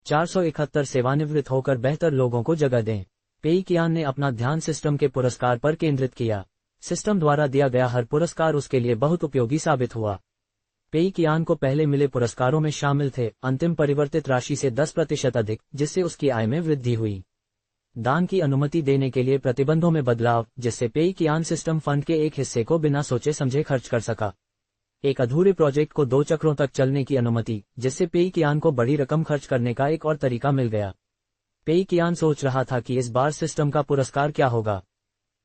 471 सेवानिवृत्त होकर बेहतर लोगों को जगह दें। पेई कियान ने अपना ध्यान सिस्टम के पुरस्कार पर केंद्रित किया। सिस्टम द्वारा दिया गया हर पुरस्कार उसके लिए बहुत उपयोगी साबित हुआ। पेई कियान को पहले मिले पुरस्कारों में शामिल थे अंतिम परिवर्तित राशि से 10% अधिक, जिससे उसकी आय में वृद्धि हुई। दान की अनुमति देने के लिए प्रतिबंधों में बदलाव, जिससे पेई कियान सिस्टम फंड के एक हिस्से को बिना सोचे समझे खर्च कर सका। एक अधूरे प्रोजेक्ट को 2 चक्रों तक चलने की अनुमति, जिससे पेई कियान को बड़ी रकम खर्च करने का एक और तरीका मिल गया। पेई कियान सोच रहा था कि इस बार सिस्टम का पुरस्कार क्या होगा।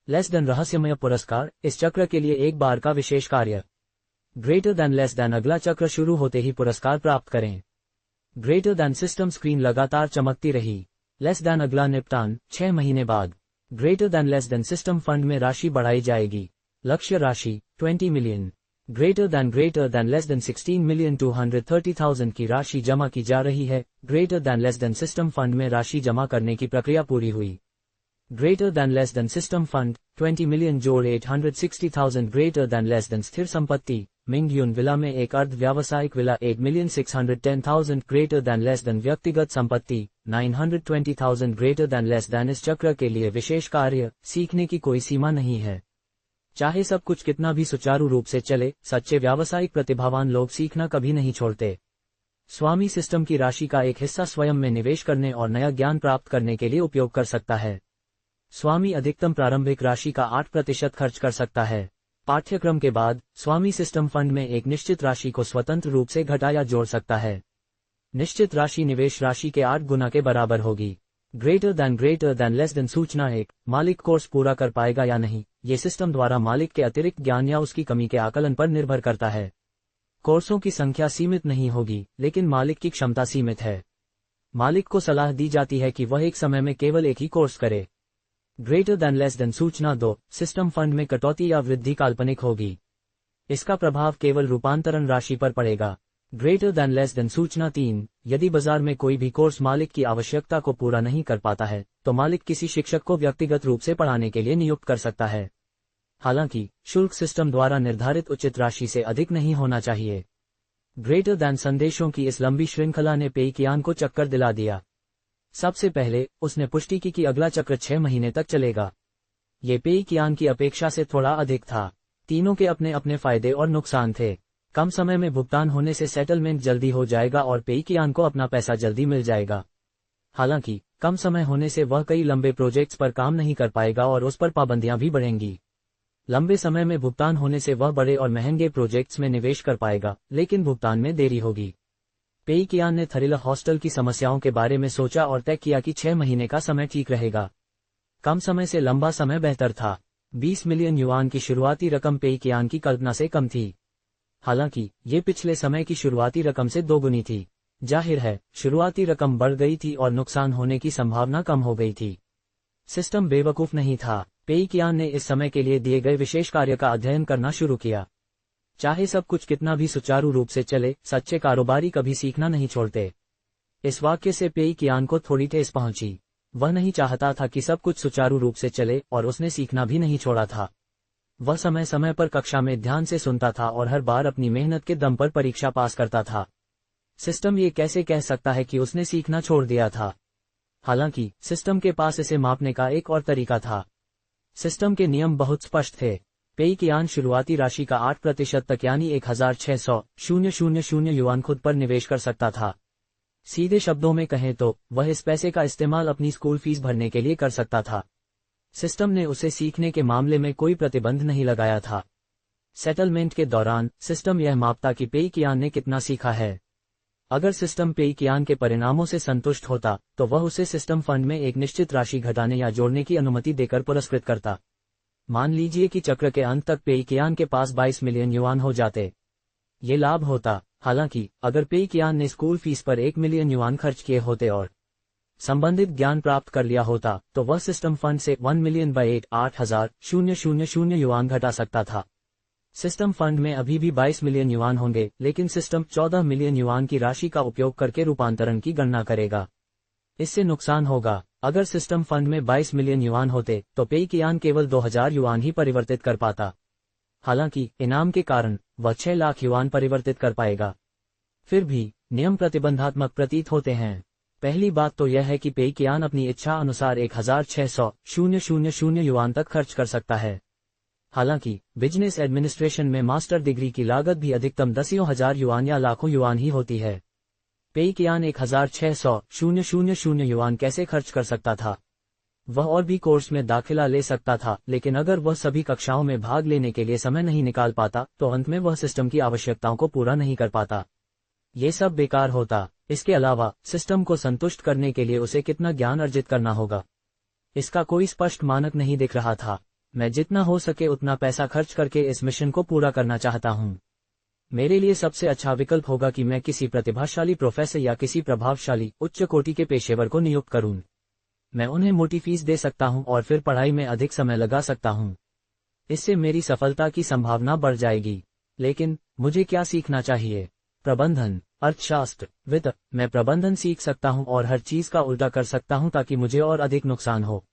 लेस देन रहस्यमय पुरस्कार, इस चक्र के लिए एक बार का विशेष कार्य। ग्रेटर देन लेस देन, अगला चक्र शुरू होते ही पुरस्कार प्राप्त करें। ग्रेटर देन, सिस्टम स्क्रीन लगातार चमकती रही। लेस देन, अगला निपटान 6 महीने बाद। Greater than less than, system fund में राशि बढ़ाई जाएगी। लक्ष्य राशि 20 million. Greater than less than 16,230,000 की राशि जमा की जा रही है। Greater than less than, system fund में राशि जमा करने की प्रक्रिया पूरी हुई। Greater than less than, system fund 20 million जोड़ 860,000। ग्रेटर देन लेस देन, स्थिर संपत्ति मिंगयुन विला में एक अर्ध व्यावसायिक villa 8,610,000। Greater than less than, व्यक्तिगत संपत्ति 920,000। ग्रेटर देन लेस देन, इस चक्र के लिए विशेष कार्य, सीखने की कोई सीमा नहीं है। चाहे सब कुछ कितना भी सुचारू रूप से चले, सच्चे व्यावसायिक प्रतिभावान लोग सीखना कभी नहीं छोड़ते। स्वामी सिस्टम की राशि का एक हिस्सा स्वयं में निवेश करने और नया ज्ञान प्राप्त करने के लिए उपयोग कर सकता है। स्वामी अधिकतम प्रारंभिक राशि का 8% खर्च कर सकता है। पाठ्यक्रम के बाद स्वामी सिस्टम फंड में एक निश्चित राशि को स्वतंत्र रूप से घटा या जोड़ सकता है। निश्चित राशि निवेश राशि के 8 गुना के बराबर होगी। ग्रेटर देन लेस देन, सूचना 1, मालिक कोर्स पूरा कर पाएगा या नहीं, ये सिस्टम द्वारा मालिक के अतिरिक्त ज्ञान या उसकी कमी के आकलन पर निर्भर करता है। कोर्सों की संख्या सीमित नहीं होगी, लेकिन मालिक की क्षमता सीमित है। मालिक को सलाह दी जाती है कि वह एक समय में केवल एक ही कोर्स करे। ग्रेटर देन लेस देन, सूचना 2, सिस्टम फंड में कटौती या वृद्धि काल्पनिक होगी। इसका प्रभाव केवल रूपांतरण राशि पर पड़ेगा। ग्रेटर देन लेस देन, सूचना 3, यदि बाजार में कोई भी कोर्स मालिक की आवश्यकता को पूरा नहीं कर पाता है, तो मालिक किसी शिक्षक को व्यक्तिगत रूप से पढ़ाने के लिए नियुक्त कर सकता है। हालांकि शुल्क सिस्टम द्वारा निर्धारित उचित राशि से अधिक नहीं होना चाहिए। ग्रेटर देन संदेशों की इस लंबी श्रृंखला ने पेई कियान को चक्कर दिला दिया। सबसे पहले उसने पुष्टि की कि अगला चक्र 6 महीने तक चलेगा। ये पेई कियान की अपेक्षा से थोड़ा अधिक था। तीनों के अपने अपने फायदे और नुकसान थे। कम समय में भुगतान होने से सेटलमेंट जल्दी हो जाएगा और पेई कियान को अपना पैसा जल्दी मिल जाएगा। हालांकि कम समय होने से वह कई लंबे प्रोजेक्ट्स पर काम नहीं कर पाएगा और उस पर पाबंदियां भी बढ़ेंगी। लंबे समय में भुगतान होने से वह बड़े और महंगे प्रोजेक्ट्स में निवेश कर पाएगा, लेकिन भुगतान में देरी होगी। पेई कियान ने थरिला हॉस्टल की समस्याओं के बारे में सोचा और तय किया कि 6 महीने का समय ठीक रहेगा। कम समय से लंबा समय बेहतर था। 20 मिलियन युआन की शुरुआती रकम पेई कियान की कल्पना से कम थी। हालांकि ये पिछले समय की शुरुआती रकम से 2 गुनी थी। जाहिर है, शुरुआती रकम बढ़ गई थी और नुकसान होने की संभावना कम हो गई थी। सिस्टम बेवकूफ नहीं था। पेई कियान ने इस समय के लिए दिए गए विशेष कार्य का अध्ययन करना शुरू किया। चाहे सब कुछ कितना भी सुचारू रूप से चले, सच्चे कारोबारी कभी सीखना नहीं छोड़ते। इस वाक्य से पेई कियान को थोड़ी ठेस पहुंची। वह नहीं चाहता था कि सब कुछ सुचारू रूप से चले और उसने सीखना भी नहीं छोड़ा था। वह समय समय पर कक्षा में ध्यान से सुनता था और हर बार अपनी मेहनत के दम पर परीक्षा पास करता था। सिस्टम ये कैसे कह सकता है कि उसने सीखना छोड़ दिया था? हालांकि सिस्टम के पास इसे मापने का एक और तरीका था। सिस्टम के नियम बहुत स्पष्ट थे। पेई कियान शुरुआती राशि का 8% तक यानी 1,600,000 युआन खुद पर निवेश कर सकता था। सीधे शब्दों में कहें तो वह इस पैसे का इस्तेमाल अपनी स्कूल फीस भरने के लिए कर सकता था। सिस्टम ने उसे सीखने के मामले में कोई प्रतिबंध नहीं लगाया था। सेटलमेंट के दौरान सिस्टम यह मापता कि पेई कियान ने कितना सीखा है। अगर सिस्टम पेई कियान के परिणामों से संतुष्ट होता, तो वह उसे सिस्टम फंड में एक निश्चित राशि घटाने या जोड़ने की अनुमति देकर पुरस्कृत करता। मान लीजिए कि चक्र के अंत तक पेई कियान के पास 22 मिलियन युआन हो जाते। ये लाभ होता। हालांकि अगर पेई कियान ने स्कूल फीस पर 1 मिलियन युआन खर्च किए होते और संबंधित ज्ञान प्राप्त कर लिया होता, तो वह सिस्टम फंड से 1 मिलियन बाय 8,000 युआन घटा सकता था। सिस्टम फंड में अभी भी 22 मिलियन युआन होंगे, लेकिन सिस्टम 14 मिलियन युआन की राशि का उपयोग करके रूपांतरण की गणना करेगा। इससे नुकसान होगा। अगर सिस्टम फंड में 22 मिलियन युआन होते, तो पेई कियान केवल 2,000 युआन ही परिवर्तित कर पाता। हालांकि इनाम के कारण वह 6 लाख युआन परिवर्तित कर पाएगा। फिर भी नियम प्रतिबंधात्मक प्रतीत होते हैं। पहली बात तो यह है कि पेई कियान अपनी इच्छा अनुसार 1600,000 युआन तक खर्च कर सकता है। हालांकि बिजनेस एडमिनिस्ट्रेशन में मास्टर डिग्री की लागत भी अधिकतम 10,000 युआन या लाखों युआन ही होती है। पेई कियान 1600,000 युआन कैसे खर्च कर सकता था? वह और भी कोर्स में दाखिला ले सकता था, लेकिन अगर वह सभी कक्षाओं में भाग लेने के लिए समय नहीं निकाल पाता तो अंत में वह सिस्टम की आवश्यकताओं को पूरा नहीं कर पाता। ये सब बेकार होता। इसके अलावा सिस्टम को संतुष्ट करने के लिए उसे कितना ज्ञान अर्जित करना होगा, इसका कोई स्पष्ट मानक नहीं दिख रहा था। मैं जितना हो सके उतना पैसा खर्च करके इस मिशन को पूरा करना चाहता हूँ। मेरे लिए सबसे अच्छा विकल्प होगा कि मैं किसी प्रतिभाशाली प्रोफेसर या किसी प्रभावशाली उच्च कोटि के पेशेवर को नियुक्त करूं। मैं उन्हें मोटी फीस दे सकता हूं और फिर पढ़ाई में अधिक समय लगा सकता हूं। इससे मेरी सफलता की संभावना बढ़ जाएगी। लेकिन मुझे क्या सीखना चाहिए? प्रबंधन, अर्थशास्त्र, वित्त। मैं प्रबंधन सीख सकता हूं और हर चीज का उल्टा कर सकता हूं ताकि मुझे और अधिक नुकसान हो।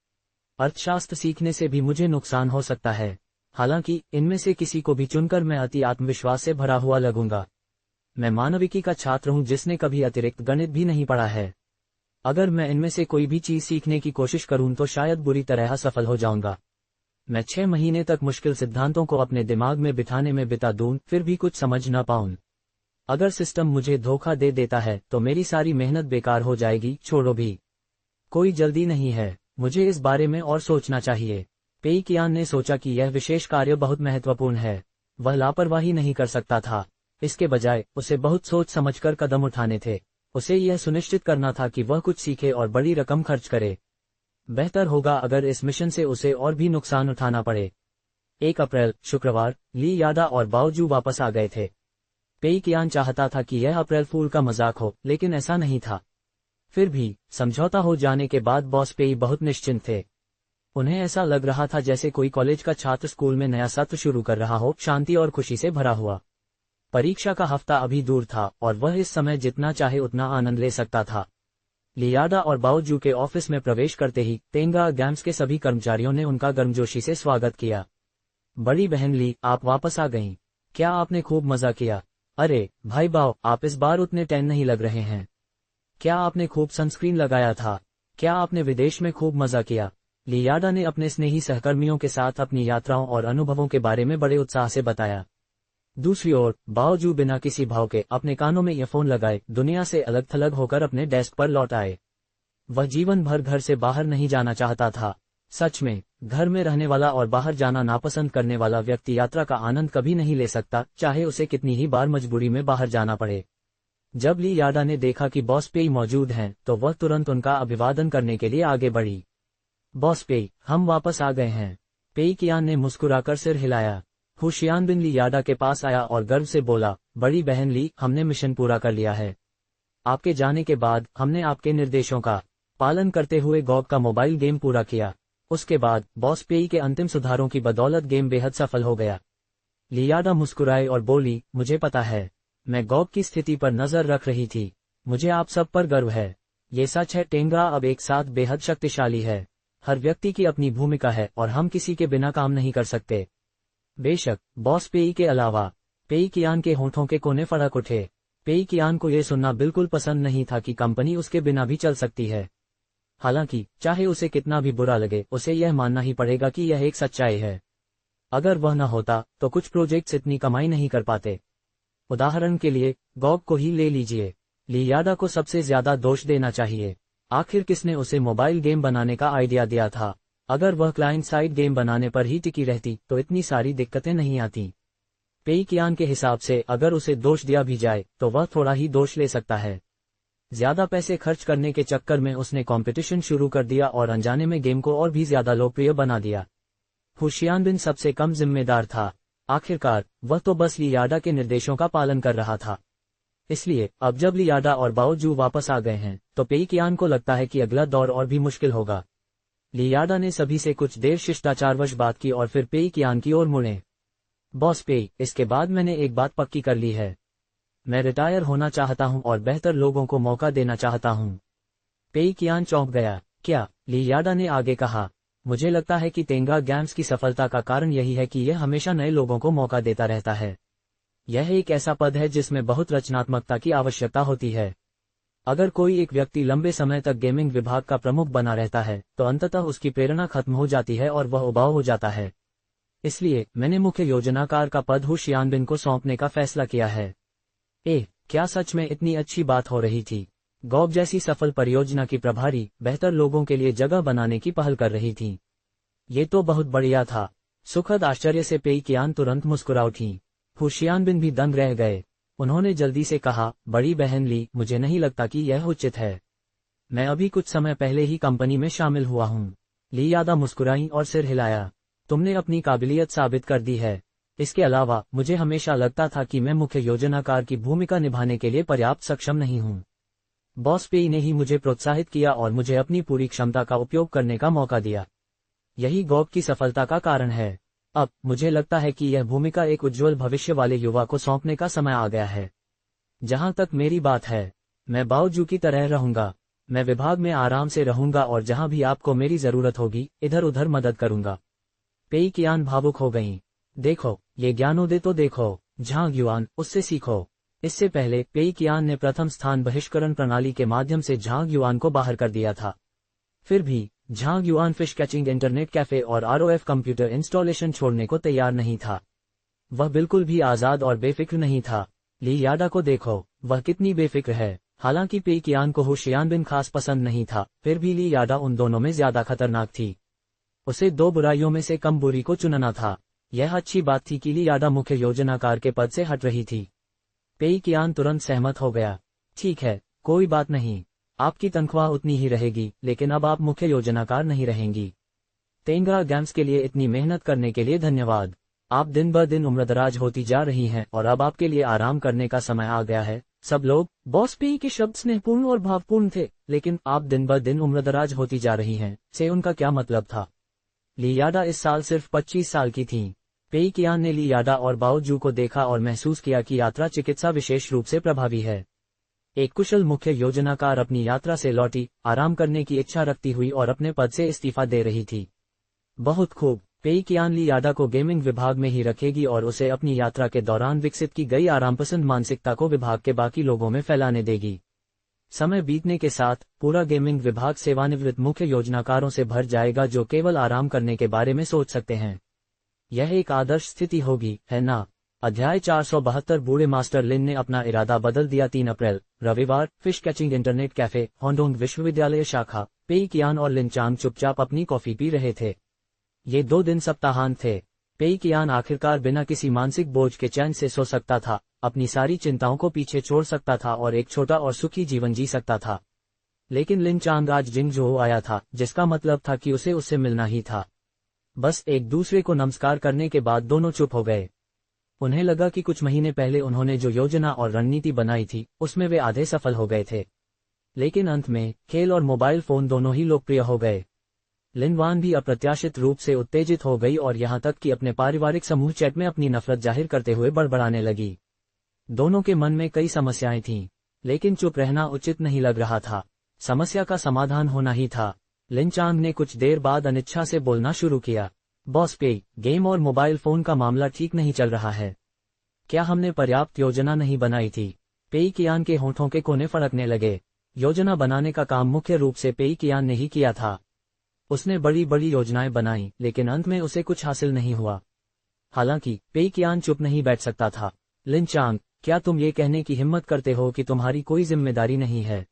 अर्थशास्त्र सीखने से भी मुझे नुकसान हो सकता है। हालांकि इनमें से किसी को भी चुनकर मैं अति आत्मविश्वास से भरा हुआ लगूंगा। मैं मानविकी का छात्र हूं जिसने कभी अतिरिक्त गणित भी नहीं पढ़ा है। अगर मैं इनमें से कोई भी चीज सीखने की कोशिश करूं तो शायद बुरी तरह सफल हो जाऊंगा। मैं 6 महीने तक मुश्किल सिद्धांतों को अपने दिमाग में बिठाने में बिता दूं, फिर भी कुछ समझ न पाऊं। अगर सिस्टम मुझे धोखा दे देता है तो मेरी सारी मेहनत बेकार हो जाएगी। छोड़ो भी, कोई जल्दी नहीं है, मुझे इस बारे में और सोचना चाहिए। पेई कियान ने सोचा कि यह विशेष कार्य बहुत महत्वपूर्ण है। वह लापरवाही नहीं कर सकता था। इसके बजाय उसे बहुत सोच समझकर कदम उठाने थे। उसे यह सुनिश्चित करना था कि वह कुछ सीखे और बड़ी रकम खर्च करे। बेहतर होगा अगर इस मिशन से उसे और भी नुकसान उठाना पड़े। 1 अप्रैल शुक्रवार, ली याडा और बाओजू वापस आ गए थे। पेई कियान चाहता था कि यह अप्रैल फूल का मजाक हो, लेकिन ऐसा नहीं था। फिर भी समझौता हो जाने के बाद बॉस पेई बहुत निश्चिंत थे। उन्हें ऐसा लग रहा था जैसे कोई कॉलेज का छात्र स्कूल में नया सत्र शुरू कर रहा हो, शांति और खुशी से भरा हुआ। परीक्षा का हफ्ता अभी दूर था और वह इस समय जितना चाहे उतना आनंद ले सकता था। लियाडा और बाओजू के ऑफिस में प्रवेश करते ही टेंगा गैम्स के सभी कर्मचारियों ने उनका गर्मजोशी से स्वागत किया। बड़ी बहन ली, आप वापस आ गईं। क्या आपने खूब मजा किया? अरे भाई बाओ, आप इस बार उतने टैन नहीं लग रहे हैं। क्या आपने खूब सनस्क्रीन लगाया था? क्या आपने विदेश में खूब मजा किया? लियाडा ने अपने स्नेही सहकर्मियों के साथ अपनी यात्राओं और अनुभवों के बारे में बड़े उत्साह से बताया। दूसरी ओर बाओजू बिना किसी भाव के अपने कानों में ईयरफोन लगाए दुनिया से अलग थलग होकर अपने डेस्क पर लौट आए। वह जीवन भर घर से बाहर नहीं जाना चाहता था। सच में, घर में रहने वाला और बाहर जाना नापसंद करने वाला व्यक्ति यात्रा का आनंद कभी नहीं ले सकता, चाहे उसे कितनी ही बार मजबूरी में बाहर जाना पड़े। जब ली याडा ने देखा कि बॉस पेई मौजूद हैं, तो वह तुरंत उनका अभिवादन करने के लिए आगे बढ़ी। बॉस पेई, हम वापस आ गए हैं। पेई कियान ने मुस्कुराकर सिर हिलाया। हुशियानबिन ली याडा के पास आया और गर्व से बोला, बड़ी बहन ली, हमने मिशन पूरा कर लिया है। आपके जाने के बाद हमने आपके निर्देशों का पालन करते हुए गॉग का मोबाइल गेम पूरा किया। उसके बाद बॉस पेई के अंतिम सुधारों की बदौलत गेम बेहद सफल हो गया। लियाडा मुस्कुराए और बोली, मुझे पता है, मैं गॉग की स्थिति पर नजर रख रही थी। मुझे आप सब पर गर्व है। ये सच है, टेंगा अब एक साथ बेहद शक्तिशाली है। हर व्यक्ति की अपनी भूमिका है और हम किसी के बिना काम नहीं कर सकते। बेशक, बॉस पेई के अलावा। पेई कियान के होठों के कोने फड़क उठे। पेई कियान को यह सुनना बिल्कुल पसंद नहीं था कि कंपनी उसके बिना भी चल सकती है। हालांकि चाहे उसे कितना भी बुरा लगे, उसे यह मानना ही पड़ेगा कि यह एक सच्चाई है। अगर वह न होता तो कुछ प्रोजेक्ट्स इतनी कमाई नहीं कर पाते। उदाहरण के लिए गॉग को ही ले लीजिए। लियाडा को सबसे ज्यादा दोष देना चाहिए। आखिर किसने उसे मोबाइल गेम बनाने का आइडिया दिया था? अगर वह क्लाइंट साइड गेम बनाने पर ही टिकी रहती तो इतनी सारी दिक्कतें नहीं आती। पेई कियान के हिसाब से अगर उसे दोष दिया भी जाए तो वह थोड़ा ही दोष ले सकता है। ज्यादा पैसे खर्च करने के चक्कर में उसने कंपटीशन शुरू कर दिया और अनजाने में गेम को और भी ज्यादा लोकप्रिय बना दिया। हुशियानबिन सबसे कम जिम्मेदार था। आखिरकार वह तो बस लियाडा के निर्देशों का पालन कर रहा था। इसलिए अब जब लियाडा और बाओजू वापस आ गए हैं तो पेई कियान को लगता है कि अगला दौर और भी मुश्किल होगा। लियाडा ने सभी से कुछ देर शिष्टाचारवश बात की और फिर पेई कियान की ओर मुड़े। बॉस पेई, इसके बाद मैंने एक बात पक्की कर ली है। मैं रिटायर होना चाहता हूं और बेहतर लोगों को मौका देना चाहता हूं। पेई कियान चौंक गया। क्या? लियाडा ने आगे कहा, मुझे लगता है कि टेंगा गैम्स की सफलता का कारण यही है कि यह हमेशा नए लोगों को मौका देता रहता है। यह एक ऐसा पद है जिसमें बहुत रचनात्मकता की आवश्यकता होती है। अगर कोई एक व्यक्ति लंबे समय तक गेमिंग विभाग का प्रमुख बना रहता है तो अंततः उसकी प्रेरणा खत्म हो जाती है और वह उबाऊ हो जाता है। इसलिए मैंने मुख्य योजनाकार का पद हु शियानबिन को सौंपने का फैसला किया है। क्या सच में इतनी अच्छी बात हो रही थी? गॉग जैसी सफल परियोजना की प्रभारी बेहतर लोगों के लिए जगह बनाने की पहल कर रही थी। ये तो बहुत बढ़िया था। सुखद आश्चर्य से पेई कियान तुरंत मुस्कुरा उठी। हु शियानबिन भी दंग रह गए। उन्होंने जल्दी से कहा, बड़ी बहन ली, मुझे नहीं लगता कि यह उचित है। मैं अभी कुछ समय पहले ही कंपनी में शामिल हुआ हूँ। ली यादा मुस्कुराई और सिर हिलाया। तुमने अपनी काबिलियत साबित कर दी है। इसके अलावा मुझे हमेशा लगता था कि मैं मुख्य योजनाकार की भूमिका निभाने के लिए पर्याप्त सक्षम नहीं हूँ। बॉस पेई ने ही मुझे प्रोत्साहित किया और मुझे अपनी पूरी क्षमता का उपयोग करने का मौका दिया। यही गॉग की सफलता का कारण है। अब मुझे लगता है कि यह भूमिका एक उज्ज्वल भविष्य वाले युवा को सौंपने का समय आ गया है। जहां तक मेरी बात है, मैं बाओजू की तरह रहूंगा। मैं विभाग में आराम से रहूंगा और जहां भी आपको मेरी जरूरत होगी इधर उधर मदद करूंगा। पेई कियान भावुक हो गईं। देखो, ये ज्ञानोदय तो देखो, झांग युआन, उससे सीखो। इससे पहले पेई कियान ने प्रथम स्थान बहिष्करण प्रणाली के माध्यम से झांग युआन को बाहर कर दिया था। फिर भी Zhang Yuan fish catching internet cafe और आरओएफ कंप्यूटर इंस्टॉलेशन छोड़ने को तैयार नहीं था। वह बिल्कुल भी आजाद और बेफिक्र नहीं था। ली याडा को देखो, वह कितनी बेफिक्र है। हालांकि पेई कियान को हु शियानबिन खास पसंद नहीं था, फिर भी ली याडा उन दोनों में ज्यादा खतरनाक थी। उसे दो बुराइयों में से कम बुरी को चुनना था। यह अच्छी बात थी कि ली याडा मुख्य योजनाकार के पद से हट रही थी। पेई कियान तुरंत सहमत हो गया। ठीक है, कोई बात नहीं। आपकी तनख्वाह उतनी ही रहेगी, लेकिन अब आप मुख्य योजनाकार नहीं रहेंगी। तेंगरा गेम्स के लिए इतनी मेहनत करने के लिए धन्यवाद। आप दिन ब दिन उम्रदराज होती जा रही हैं और अब आपके लिए आराम करने का समय आ गया है। सब लोग। बॉस पेई के शब्द स्नेहपूर्ण और भावपूर्ण थे, लेकिन आप दिन ब दिन उम्रदराज होती जा रही हैं से उनका क्या मतलब था? ली याडा इस साल सिर्फ 25 साल की थीं। पेई कियान ने ली याडा और बाओजू को देखा और महसूस किया कि यात्रा चिकित्सा विशेष रूप से प्रभावी है। एक कुशल मुख्य योजनाकार अपनी यात्रा से लौटी, आराम करने की इच्छा रखती हुई और अपने पद से इस्तीफा दे रही थी। बहुत खूब। पेई कियान ली याडा को गेमिंग विभाग में ही रखेगी और उसे अपनी यात्रा के दौरान विकसित की गई आरामपसंद मानसिकता को विभाग के बाकी लोगों में फैलाने देगी। समय बीतने के साथ पूरा गेमिंग विभाग सेवानिवृत्त मुख्य योजनाकारों से भर जाएगा जो केवल आराम करने के बारे में सोच सकते हैं। यह एक आदर्श स्थिति होगी, है ना? अध्याय 472 बूढ़े मास्टर लिन ने अपना इरादा बदल दिया। 3 अप्रैल, रविवार, फिश कैचिंग इंटरनेट कैफे, होंडोंग विश्वविद्यालय शाखा। पेई कियान और लिन चांग चुपचाप अपनी कॉफी पी रहे थे। ये 2 दिन सप्ताहांत थे। पेई कियान आखिरकार बिना किसी मानसिक बोझ के चैन से सो सकता था, अपनी सारी चिंताओं को पीछे छोड़ सकता था और एक छोटा और सुखी जीवन जी सकता था। लेकिन लिन चांग आज जिंगजोऊ आया था, जिसका मतलब था कि उसे उससे मिलना ही था। बस एक दूसरे को नमस्कार करने के बाद दोनों चुप हो गए। उन्हें लगा कि कुछ महीने पहले उन्होंने जो योजना और रणनीति बनाई थी उसमें वे आधे सफल हो गए थे। लेकिन अंत में खेल और मोबाइल फोन दोनों ही लोकप्रिय हो गए। लिन वान भी अप्रत्याशित रूप से उत्तेजित हो गई और यहां तक कि अपने पारिवारिक समूह चैट में अपनी नफरत जाहिर करते हुए बड़बड़ाने लगी। दोनों के मन में कई समस्याएं थीं, लेकिन चुप रहना उचित नहीं लग रहा था। समस्या का समाधान होना ही था। लिन चांग ने कुछ देर बाद अनिच्छा से बोलना शुरू किया। बॉस पेई, गेम और मोबाइल फोन का मामला ठीक नहीं चल रहा है। क्या हमने पर्याप्त योजना नहीं बनाई थी? पेई कियान के होंठों के कोने फड़कने लगे। योजना बनाने का काम मुख्य रूप से पेई कियान ने ही किया था। उसने बड़ी बड़ी योजनाएं बनाई, लेकिन अंत में उसे कुछ हासिल नहीं हुआ। हालांकि पेई कियान चुप नहीं बैठ सकता था। लिन चांग, क्या तुम ये कहने की हिम्मत करते हो कि तुम्हारी कोई जिम्मेदारी नहीं है?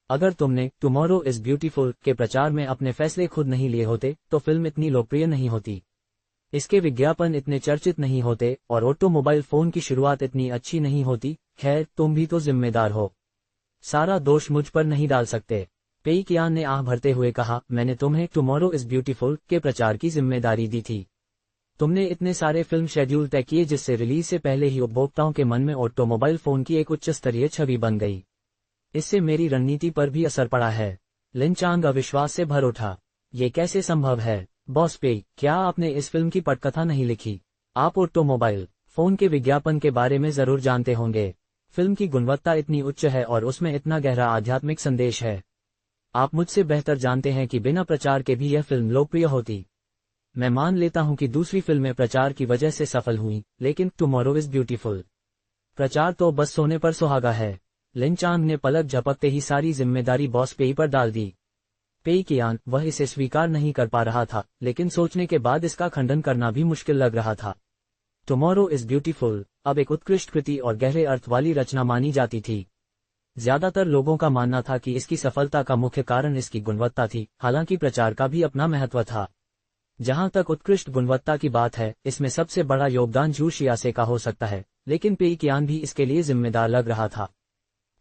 अगर तुमने टुमारो इज ब्यूटीफुल के प्रचार में अपने फैसले खुद नहीं लिए होते तो फिल्म इतनी लोकप्रिय नहीं होती, इसके विज्ञापन इतने चर्चित नहीं होते और ऑटोमोबाइल फोन की शुरुआत इतनी अच्छी नहीं होती। खैर, तुम भी तो जिम्मेदार हो। सारा दोष मुझ पर नहीं डाल सकते। पेई कियान ने आह भरते हुए कहा, मैंने तुम्हें टुमारो इज ब्यूटीफुल के प्रचार की जिम्मेदारी दी थी। तुमने इतने सारे फिल्म शेड्यूल तय किए जिससे रिलीज से पहले ही उपभोक्ताओं के मन में ऑटोमोबाइल फोन की एक उच्च स्तरीय छवि बन गई। इससे मेरी रणनीति पर भी असर पड़ा है। लिन चांग अविश्वास से भर उठा। ये कैसे संभव है? बॉस पेई, क्या आपने इस फिल्म की पटकथा नहीं लिखी? आप ऑटोमोबाइल फोन के विज्ञापन के बारे में जरूर जानते होंगे। फिल्म की गुणवत्ता इतनी उच्च है और उसमें इतना गहरा आध्यात्मिक संदेश है। आप मुझसे बेहतर जानते हैं कि बिना प्रचार के भी यह फिल्म लोकप्रिय होती। मैं मान लेता हूं कि दूसरी फिल्में प्रचार की वजह से सफल हुई, लेकिन टुमारो इज ब्यूटीफुल प्रचार तो बस सोने पर सुहागा है। लिन चांग ने पलक झपकते ही सारी जिम्मेदारी बॉस पेई पर डाल दी। पेई कियान, वह इसे स्वीकार नहीं कर पा रहा था, लेकिन सोचने के बाद इसका खंडन करना भी मुश्किल लग रहा था। टुमारो इज ब्यूटीफुल अब एक उत्कृष्ट कृति और गहरे अर्थ वाली रचना मानी जाती थी। ज्यादातर लोगों का मानना था कि इसकी सफलता का मुख्य कारण इसकी गुणवत्ता थी, हालांकि प्रचार का भी अपना महत्व था। जहां तक उत्कृष्ट गुणवत्ता की बात है, इसमें सबसे बड़ा योगदान जू शियासे का हो सकता है, लेकिन पेई कियान भी इसके लिए जिम्मेदार लग रहा था।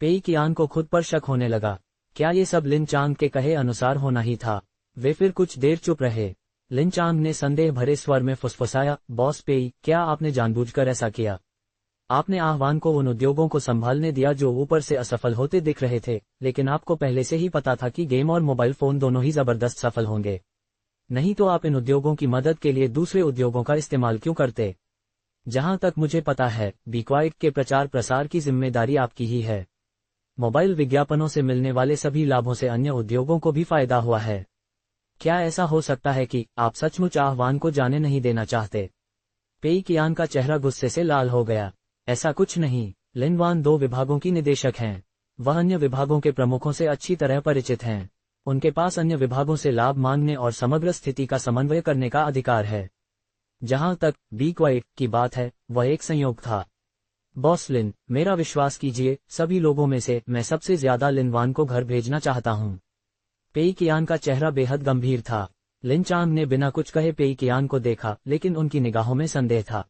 पेई कियान को खुद पर शक होने लगा, क्या ये सब लिन चांग के कहे अनुसार होना ही था? वे फिर कुछ देर चुप रहे। लिन चांग ने संदेह भरे स्वर में फुसफुसाया, बॉस पेई, क्या आपने जानबूझकर ऐसा किया? आपने आह्वान को उन उद्योगों को संभालने दिया जो ऊपर से असफल होते दिख रहे थे, लेकिन आपको पहले से ही पता था कि गेम और मोबाइल फोन दोनों ही जबरदस्त सफल होंगे। नहीं तो आप इन उद्योगों की मदद के लिए दूसरे उद्योगों का इस्तेमाल क्यों करते? जहां तक मुझे पता है, बी क्वाइट के प्रचार प्रसार की जिम्मेदारी आपकी ही है। मोबाइल विज्ञापनों से मिलने वाले सभी लाभों से अन्य उद्योगों को भी फायदा हुआ है। क्या ऐसा हो सकता है कि आप सचमुच आह्वान को जाने नहीं देना चाहते? पेई कियान का चेहरा गुस्से से लाल हो गया। ऐसा कुछ नहीं, लिन वान 2 विभागों की निदेशक हैं। वह अन्य विभागों के प्रमुखों से अच्छी तरह परिचित हैं। उनके पास अन्य विभागों से लाभ मांगने और समग्र स्थिति का समन्वय करने का अधिकार है। जहां तक बी क्वाइट की बात है, वह एक संयोग था। बॉस लिन, मेरा विश्वास कीजिए, सभी लोगों में से मैं सबसे ज्यादा लिन वान को घर भेजना चाहता हूं। पेई कियान का चेहरा बेहद गंभीर था। लिन चांग ने बिना कुछ कहे पेई कियान को देखा, लेकिन उनकी निगाहों में संदेह था।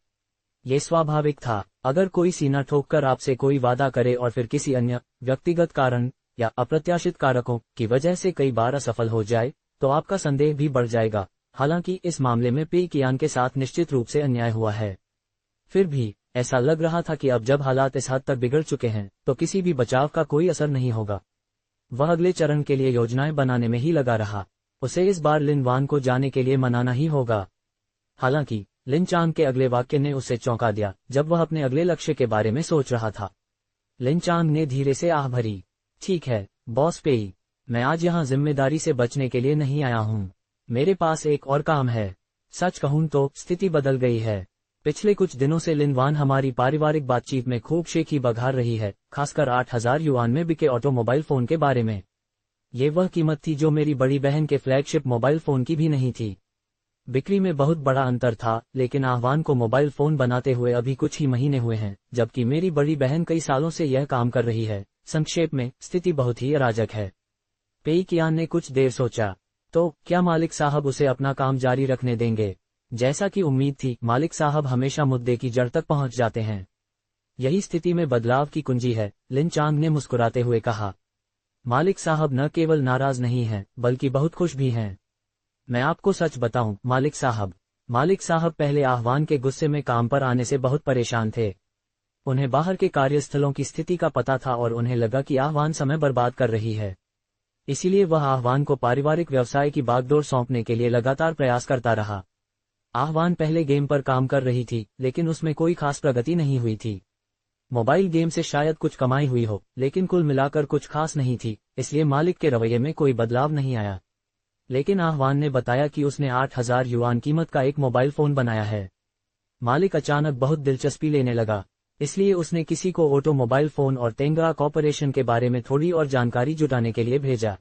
ये स्वाभाविक था। अगर कोई सीना ठोककर आपसे कोई वादा करे और फिर किसी अन्य व्यक्तिगत कारण या अप्रत्याशित कारकों की वजह से कई बार असफल हो जाए, तो आपका संदेह भी बढ़ जाएगा। हालांकि इस मामले में पेई कियान के साथ निश्चित रूप से अन्याय हुआ है। फिर भी ऐसा लग रहा था कि अब जब हालात इस हद तक बिगड़ चुके हैं, तो किसी भी बचाव का कोई असर नहीं होगा। वह अगले चरण के लिए योजनाएं बनाने में ही लगा रहा। उसे इस बार लिन वान को जाने के लिए मनाना ही होगा। हालांकि लिन चांग के अगले वाक्य ने उसे चौंका दिया, जब वह अपने अगले लक्ष्य के बारे में सोच रहा था। लिन चांग ने धीरे से आह भरी, ठीक है बॉस पेई, मैं आज यहाँ जिम्मेदारी से बचने के लिए नहीं आया हूँ। मेरे पास एक और काम है। सच कहूँ तो स्थिति बदल गई है। पिछले कुछ दिनों से लिन वान हमारी पारिवारिक बातचीत में खूब शेखी बघार रही है, खासकर 8,000 युआन में बिके ऑटोमोबाइल फोन के बारे में। ये वह कीमत थी जो मेरी बड़ी बहन के फ्लैगशिप मोबाइल फोन की भी नहीं थी। बिक्री में बहुत बड़ा अंतर था, लेकिन आह्वान को मोबाइल फोन बनाते हुए अभी कुछ ही महीने हुए हैं, जबकि मेरी बड़ी बहन कई सालों से यह काम कर रही है। संक्षेप में, स्थिति बहुत ही अराजक है। पेई कियान ने कुछ देर सोचा, तो क्या मालिक साहब उसे अपना काम जारी रखने देंगे? जैसा कि उम्मीद थी, मालिक साहब हमेशा मुद्दे की जड़ तक पहुंच जाते हैं। यही स्थिति में बदलाव की कुंजी है, लिन चांग ने मुस्कुराते हुए कहा। मालिक साहब न केवल नाराज नहीं हैं, बल्कि बहुत खुश भी हैं। मैं आपको सच बताऊं, मालिक साहब पहले आह्वान के गुस्से में काम पर आने से बहुत परेशान थे। उन्हें बाहर के कार्यस्थलों की स्थिति का पता था और उन्हें लगा कि आह्वान समय बर्बाद कर रही है। इसीलिए वह आह्वान को पारिवारिक व्यवसाय की बागडोर सौंपने के लिए लगातार प्रयास करता रहा। आह्वान पहले गेम पर काम कर रही थी, लेकिन उसमें कोई खास प्रगति नहीं हुई थी। मोबाइल गेम से शायद कुछ कमाई हुई हो, लेकिन कुल मिलाकर कुछ खास नहीं थी, इसलिए मालिक के रवैये में कोई बदलाव नहीं आया। लेकिन आह्वान ने बताया कि उसने 8,000 युआन कीमत का एक मोबाइल फोन बनाया है। मालिक अचानक बहुत दिलचस्पी लेने लगा, इसलिए उसने किसी को ऑटोमोबाइल फोन और तेंगरा कॉर्पोरेशन के बारे में थोड़ी और जानकारी जुटाने के लिए भेजा।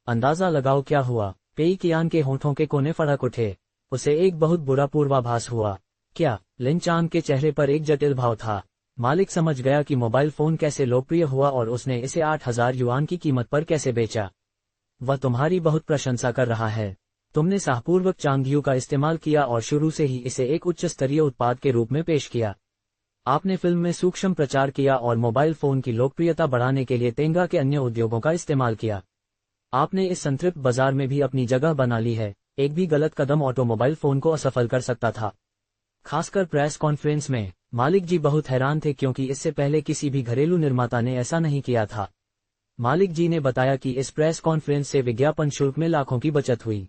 अंदाजा लगाओ क्या हुआ? पेई कियान के होठों के कोने फड़क उठे। उसे एक बहुत बुरा पूर्वाभास हुआ। क्या? लिन चांग के चेहरे पर एक जटिल भाव था। मालिक समझ गया कि मोबाइल फोन कैसे लोकप्रिय हुआ और उसने इसे 8,000 युआन की कीमत पर कैसे बेचा। वह तुम्हारी बहुत प्रशंसा कर रहा है। तुमने साहपूर्वक चांगयू का इस्तेमाल किया और शुरू से ही इसे एक उच्च स्तरीय उत्पाद के रूप में पेश किया। आपने फिल्म में सूक्ष्म प्रचार किया और मोबाइल फोन की लोकप्रियता बढ़ाने के लिए तेंगा के अन्य उद्योगों का इस्तेमाल किया। आपने इस संतृप्त बाजार में भी अपनी जगह बना ली है। एक भी गलत कदम ऑटोमोबाइल फोन को असफल कर सकता था। खासकर प्रेस कॉन्फ्रेंस में मालिक जी बहुत हैरान थे, क्योंकि इससे पहले किसी भी घरेलू निर्माता ने ऐसा नहीं किया था। मालिक जी ने बताया कि इस प्रेस कॉन्फ्रेंस से विज्ञापन शुल्क में लाखों की बचत हुई।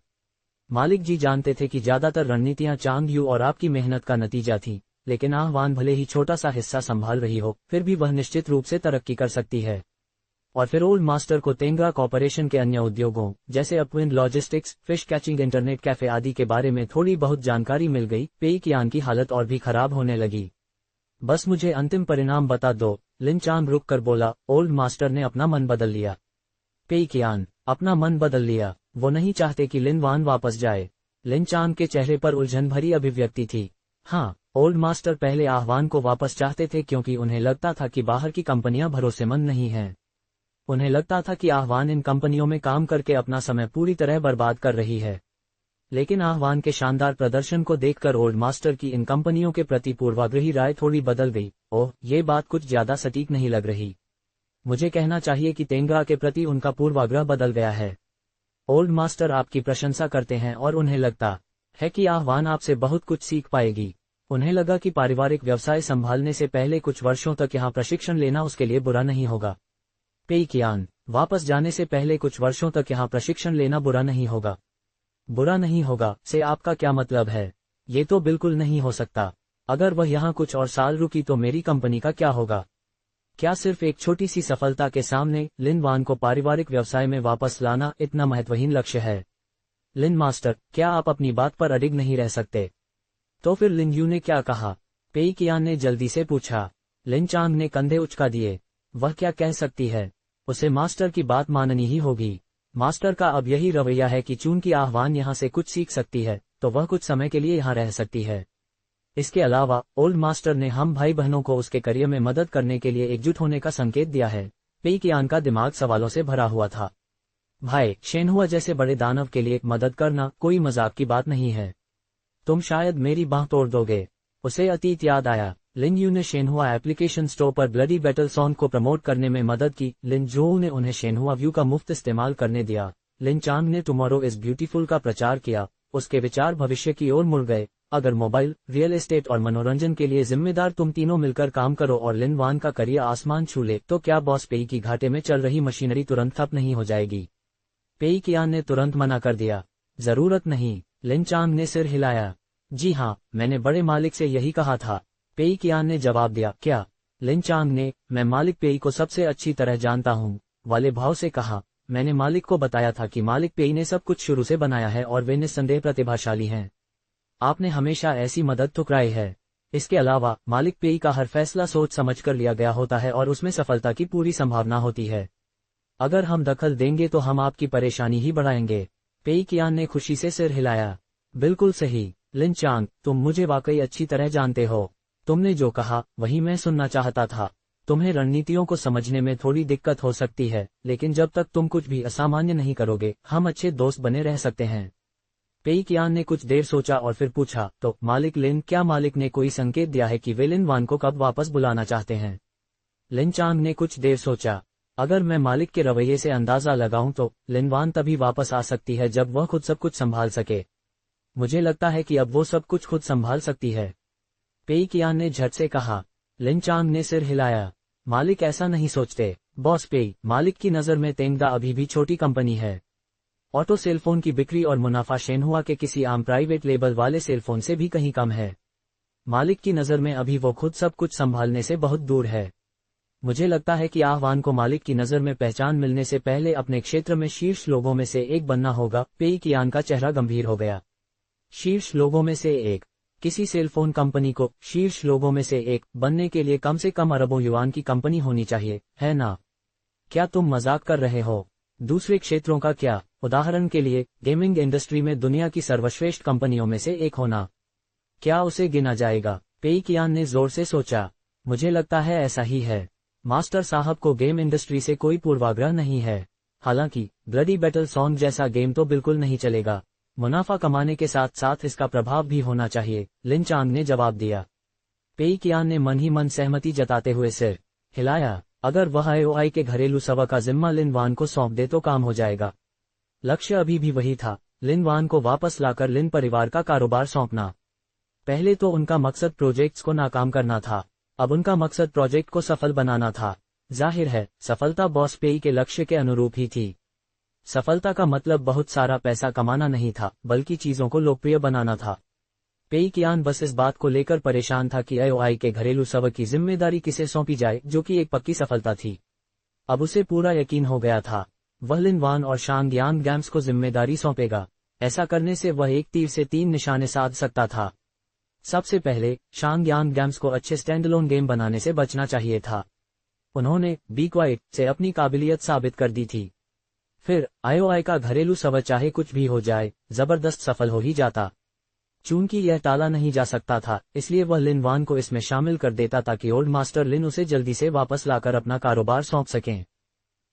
मालिक जी जानते थे कि ज्यादातर रणनीतियां चांगयू और आपकी मेहनत का नतीजा थी, लेकिन आह्वान भले ही छोटा सा हिस्सा संभाल रही हो, फिर भी वह निश्चित रूप से तरक्की कर सकती है। और फिर ओल्ड मास्टर को तेंगरा कॉर्पोरेशन के अन्य उद्योगों जैसे अपविंड logistics, fish catching, internet cafe आदि के बारे में थोड़ी बहुत जानकारी मिल गई। पेई कियान की हालत और भी खराब होने लगी। बस मुझे अंतिम परिणाम बता दो, लिन चांग रुक कर बोला, ओल्ड मास्टर ने अपना मन बदल लिया। पेई कियान, अपना मन बदल लिया? वो नहीं चाहते कि लिन वान वापस जाए। लिन चांग के चेहरे पर उलझन भरी अभिव्यक्ति थी। हाँ, ओल्ड मास्टर पहले आह्वान को वापस चाहते थे क्योंकि उन्हें लगता था कि बाहर की कंपनियां भरोसेमंद नहीं हैं। उन्हें लगता था कि आह्वान इन कंपनियों में काम करके अपना समय पूरी तरह बर्बाद कर रही है। लेकिन आह्वान के शानदार प्रदर्शन को देखकर ओल्ड मास्टर की इन कंपनियों के प्रति पूर्वाग्रही राय थोड़ी बदल गई। ओह, ये बात कुछ ज्यादा सटीक नहीं लग रही। मुझे कहना चाहिए कि तेंगा के प्रति उनका पूर्वाग्रह बदल गया है। ओल्ड मास्टर आपकी प्रशंसा करते हैं और उन्हें लगता है कि आह्वान आपसे बहुत कुछ सीख पाएगी। उन्हें लगा कि पारिवारिक व्यवसाय संभालने से पहले कुछ वर्षों तक यहाँ प्रशिक्षण लेना उसके लिए बुरा नहीं होगा। पेई कियान, वापस जाने से पहले कुछ वर्षों तक यहाँ प्रशिक्षण लेना बुरा नहीं होगा। बुरा नहीं होगा से आपका क्या मतलब है? ये तो बिल्कुल नहीं हो सकता। अगर वह यहाँ कुछ और साल रुकी तो मेरी कंपनी का क्या होगा? क्या सिर्फ एक छोटी सी सफलता के सामने लिन वान को पारिवारिक व्यवसाय में वापस लाना इतना महत्वहीन लक्ष्य है? लिन मास्टर, क्या आप अपनी बात पर अडिग नहीं रह सकते? तो फिर लिन यू ने क्या कहा? पेई कियान ने जल्दी से पूछा। लिन चांग ने कंधे उचका दिए। वह क्या कह सकती है? उसे मास्टर की बात माननी ही होगी। मास्टर का अब यही रवैया है कि चूंकि आह्वान यहाँ से कुछ सीख सकती है तो वह कुछ समय के लिए यहाँ रह सकती है। इसके अलावा ओल्ड मास्टर ने हम भाई बहनों को उसके करियर में मदद करने के लिए एकजुट होने का संकेत दिया है। पेई कियान का दिमाग सवालों से भरा हुआ था। भाई शेनहुआ जैसे बड़े दानव के लिए मदद करना कोई मजाक की बात नहीं है। तुम शायद मेरी बांह तोड़ दोगे। उसे अतीत याद आया। लिन यू ने शेनहुआ एप्लीकेशन स्टोर पर ब्लडी बैटल सॉन्ग को प्रमोट करने में मदद की। लिन जोऊ ने उन्हें शेनहुआ व्यू का मुफ्त इस्तेमाल करने दिया। लिन चांग ने टुमारो इज ब्यूटीफुल का प्रचार किया। उसके विचार भविष्य की ओर मुड़ गए। अगर मोबाइल, रियल एस्टेट और मनोरंजन के लिए जिम्मेदार तुम तीनों मिलकर काम करो और लिन वान का करियर आसमान छू ले तो क्या बॉस पेई की घाटे में चल रही मशीनरी तुरंत ठप नहीं हो जाएगी? पेई कियान ने तुरंत मना कर दिया। जरूरत नहीं। लिन चांग ने सिर हिलाया। जी हाँ, मैंने बड़े मालिक से यही कहा था। पेई कियान ने जवाब दिया। क्या? लिन चांग ने, मैं मालिक पेई को सबसे अच्छी तरह जानता हूँ, वाले भाव से कहा। मैंने मालिक को बताया था कि मालिक पेई ने सब कुछ शुरू से बनाया है और वे निस्संदेह प्रतिभाशाली हैं। आपने हमेशा ऐसी मदद ठुकराई है। इसके अलावा मालिक पेई का हर फैसला सोच समझ कर लिया गया होता है और उसमें सफलता की पूरी संभावना होती है। अगर हम दखल देंगे तो हम आपकी परेशानी ही बढ़ाएंगे। पेई कियान ने खुशी से सिर हिलाया। बिल्कुल सही लिन चांग, तुम मुझे वाकई अच्छी तरह जानते हो। तुमने जो कहा वही मैं सुनना चाहता था। तुम्हें रणनीतियों को समझने में थोड़ी दिक्कत हो सकती है, लेकिन जब तक तुम कुछ भी असामान्य नहीं करोगे हम अच्छे दोस्त बने रह सकते हैं। पेई कियान ने कुछ देर सोचा और फिर पूछा, तो मालिक लिन, क्या मालिक ने कोई संकेत दिया है कि वे लिन वान को कब वापस बुलाना चाहते हैं? लिन चांग ने कुछ देर सोचा। अगर मैं मालिक के रवैये से अंदाजा लगाऊं तो लिन वान तभी वापस आ सकती है जब वह खुद सब कुछ संभाल सके। मुझे लगता है कि अब वो सब कुछ खुद संभाल सकती है। पेई कियान ने झट से कहा। लिन चांग ने सिर हिलाया। मालिक ऐसा नहीं सोचते। बॉस पेई, मालिक की नज़र में तेंगदा अभी भी छोटी कंपनी है। ऑटो सेलफोन की बिक्री और मुनाफा शेनहुआ के किसी आम प्राइवेट लेबल वाले सेलफोन से भी कहीं कम है। मालिक की नज़र में अभी वो खुद सब कुछ संभालने से बहुत दूर है। मुझे लगता है कि आह्वान को मालिक की नज़र में पहचान मिलने से पहले अपने क्षेत्र में शीर्ष लोगों में से एक बनना होगा। पेई कियान का चेहरा गंभीर हो गया। शीर्ष लोगों में से एक? किसी सेलफोन कंपनी को शीर्ष लोगों में से एक बनने के लिए कम से कम अरबों युआन की कंपनी होनी चाहिए, है ना? क्या तुम मजाक कर रहे हो? दूसरे क्षेत्रों का क्या? उदाहरण के लिए गेमिंग इंडस्ट्री में दुनिया की सर्वश्रेष्ठ कंपनियों में से एक होना, क्या उसे गिना जाएगा? पेई कियान ने जोर से सोचा। मुझे लगता है ऐसा ही है। मास्टर साहब को गेम इंडस्ट्री से कोई पूर्वाग्रह नहीं है। हालांकि ब्लडी बैटल सॉन्ग जैसा गेम तो बिल्कुल नहीं चलेगा। मुनाफा कमाने के साथ साथ इसका प्रभाव भी होना चाहिए, लिन चांग ने जवाब दिया। पेई कियान ने मन ही मन सहमति जताते हुए सिर हिलाया। अगर वह आईओआई के घरेलू सवा का जिम्मा लिन वान को सौंप दे तो काम हो जाएगा। लक्ष्य अभी भी वही था, लिन वान को वापस लाकर लिन परिवार का कारोबार सौंपना। पहले तो उनका मकसद प्रोजेक्ट्स को नाकाम करना था, अब उनका मकसद प्रोजेक्ट को सफल बनाना था। जाहिर है सफलता बॉस पेई के लक्ष्य के अनुरूप ही थी। सफलता का मतलब बहुत सारा पैसा कमाना नहीं था, बल्कि चीजों को लोकप्रिय बनाना था। पेई कियान बस इस बात को लेकर परेशान था कि आईओआई के घरेलू सवा की जिम्मेदारी किसे सौंपी जाए, जो कि एक पक्की सफलता थी। अब उसे पूरा यकीन हो गया था, वह लिन वान और शांग यांग गैम्स को जिम्मेदारी सौंपेगा। ऐसा करने से वह एक तीर से 3 निशाने साध सकता था। सबसे पहले शांग यांग गैम्स को अच्छे स्टैंडअलोन गेम बनाने से बचना चाहिए था। उन्होंने बी क्वाइट से अपनी काबिलियत साबित कर दी थी। फिर आईओआई का घरेलू सवर चाहे कुछ भी हो जाए जबरदस्त सफल हो ही जाता। चूंकि यह टाला नहीं जा सकता था, इसलिए वह लिन वान को इसमें शामिल कर देता ताकि ओल्ड मास्टर लिन उसे जल्दी से वापस लाकर अपना कारोबार सौंप सकें।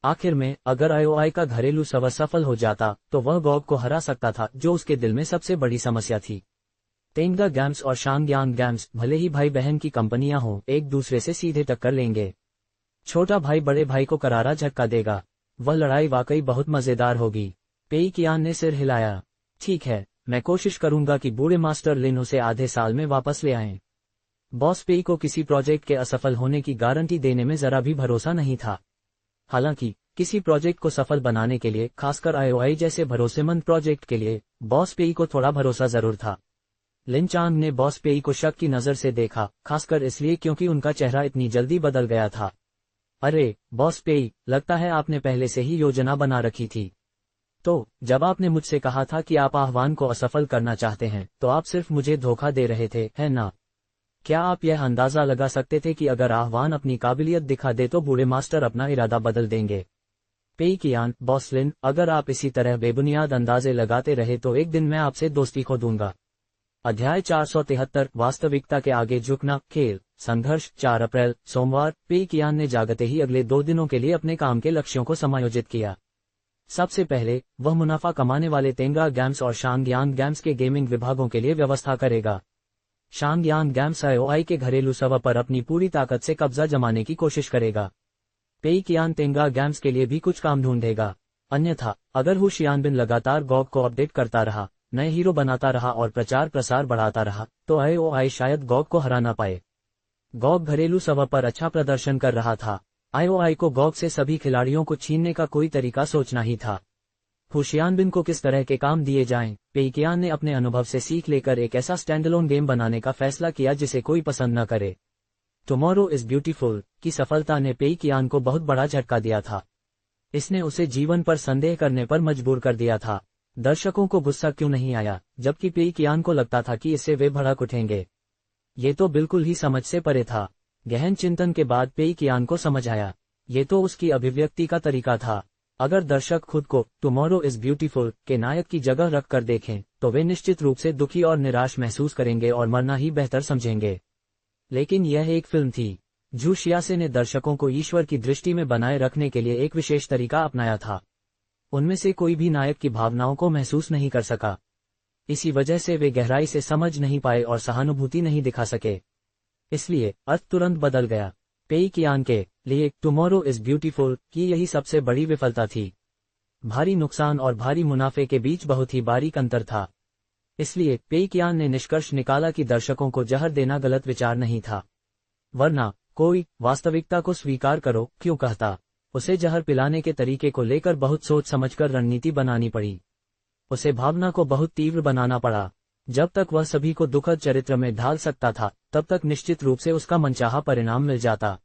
आखिर में अगर आईओआई का घरेलू सवर सफल हो जाता तो वह गॉग को हरा सकता था, जो उसके दिल में सबसे बड़ी समस्या थी। तेंगा गेम्स और शांगयांग गेम्स भले ही भाई बहन की कंपनियां हों, एक दूसरे से सीधे टक्कर लेंगे। छोटा भाई बड़े भाई को करारा झटका देगा। वह लड़ाई वाकई बहुत मजेदार होगी। पेई कियान ने सिर हिलाया। ठीक है, मैं कोशिश करूंगा कि बूढ़े मास्टर लिन उसे आधे साल में वापस ले आएं। बॉस पेई को किसी प्रोजेक्ट के असफल होने की गारंटी देने में जरा भी भरोसा नहीं था। हालांकि किसी प्रोजेक्ट को सफल बनाने के लिए, खासकर आईओआई जैसे भरोसेमंद प्रोजेक्ट के लिए, बॉस पेई को थोड़ा भरोसा जरूर था। लिन चांग ने बॉस पेई को शक की नजर से देखा, खासकर इसलिए क्योंकि उनका चेहरा इतनी जल्दी बदल गया था। अरे बॉस पेई, लगता है आपने पहले से ही योजना बना रखी थी। तो जब आपने मुझसे कहा था कि आप आह्वान को असफल करना चाहते हैं, तो आप सिर्फ मुझे धोखा दे रहे थे, है ना? क्या आप यह अंदाजा लगा सकते थे कि अगर आह्वान अपनी काबिलियत दिखा दे तो बूढ़े मास्टर अपना इरादा बदल देंगे? पेई कियान, बॉस लिन, अगर आप इसी तरह बेबुनियाद अंदाजे लगाते रहे तो एक दिन मैं आपसे दोस्ती खो दूंगा। अध्याय 473 वास्तविकता के आगे झुकना खेल संघर्ष 4 अप्रैल सोमवार। पेई कियान ने जागते ही अगले 2 दिनों के लिए अपने काम के लक्ष्यों को समायोजित किया। सबसे पहले वह मुनाफा कमाने वाले तेंगा गेम्स और शांगयांग गेम्स के गेमिंग विभागों के लिए व्यवस्था करेगा। शांगयांग गेम्स आईओआई के घरेलू सवर पर अपनी पूरी ताकत से कब्जा जमाने की कोशिश करेगा। पेई कियान तेंगा गेम्स के लिए भी कुछ काम ढूंढेगा। अन्यथा अगर हु शियानबिन लगातार गॉग को अपडेट करता रहा, नए हीरो बनाता रहा और प्रचार प्रसार बढ़ाता रहा, तो आईओआई शायद गॉग को हरा ना पाए। गॉग घरेलू सवर पर अच्छा प्रदर्शन कर रहा था। आईओआई को गॉग से सभी खिलाड़ियों को छीनने का कोई तरीका सोचना ही था। हुशियानबिन को किस तरह के काम दिए जाएं, पेई कियान ने अपने अनुभव से सीख लेकर एक ऐसा स्टैंडअलोन गेम बनाने का फैसला किया जिसे कोई पसंद न करे। टुमारो इज ब्यूटीफुल की सफलता ने पेई कियान को बहुत बड़ा झटका दिया था। इसने उसे जीवन पर संदेह करने पर मजबूर कर दिया था। दर्शकों को गुस्सा क्यों नहीं आया, जबकि पेई कियान को लगता था कि इससे वे भड़क उठेंगे? ये तो बिल्कुल ही समझ से परे था। गहन चिंतन के बाद पेई कियान को समझ आया, ये तो उसकी अभिव्यक्ति का तरीका था। अगर दर्शक खुद को टुमारो इज ब्यूटीफुल के नायक की जगह रखकर देखें, तो वे निश्चित रूप से दुखी और निराश महसूस करेंगे और मरना ही बेहतर समझेंगे। लेकिन यह एक फिल्म थी। झू शियासे ने दर्शकों को ईश्वर की दृष्टि में बनाए रखने के लिए एक विशेष तरीका अपनाया था। उनमें से कोई भी नायक की भावनाओं को महसूस नहीं कर सका। इसी वजह से वे गहराई से समझ नहीं पाए और सहानुभूति नहीं दिखा सके। इसलिए अर्थ तुरंत बदल गया। पेई कियान के लिए टुमारो इज ब्यूटीफुल की यही सबसे बड़ी विफलता थी। भारी नुकसान और भारी मुनाफे के बीच बहुत ही बारीक अंतर था। इसलिए पेई कियान ने निष्कर्ष निकाला कि दर्शकों को जहर देना गलत विचार नहीं था। वरना कोई वास्तविकता को स्वीकार करो क्यों कहता। उसे जहर पिलाने के तरीके को लेकर बहुत सोच समझकर रणनीति बनानी पड़ी। उसे भावना को बहुत तीव्र बनाना पड़ा। जब तक वह सभी को दुखद चरित्र में ढाल सकता था, तब तक निश्चित रूप से उसका मनचाहा परिणाम मिल जाता।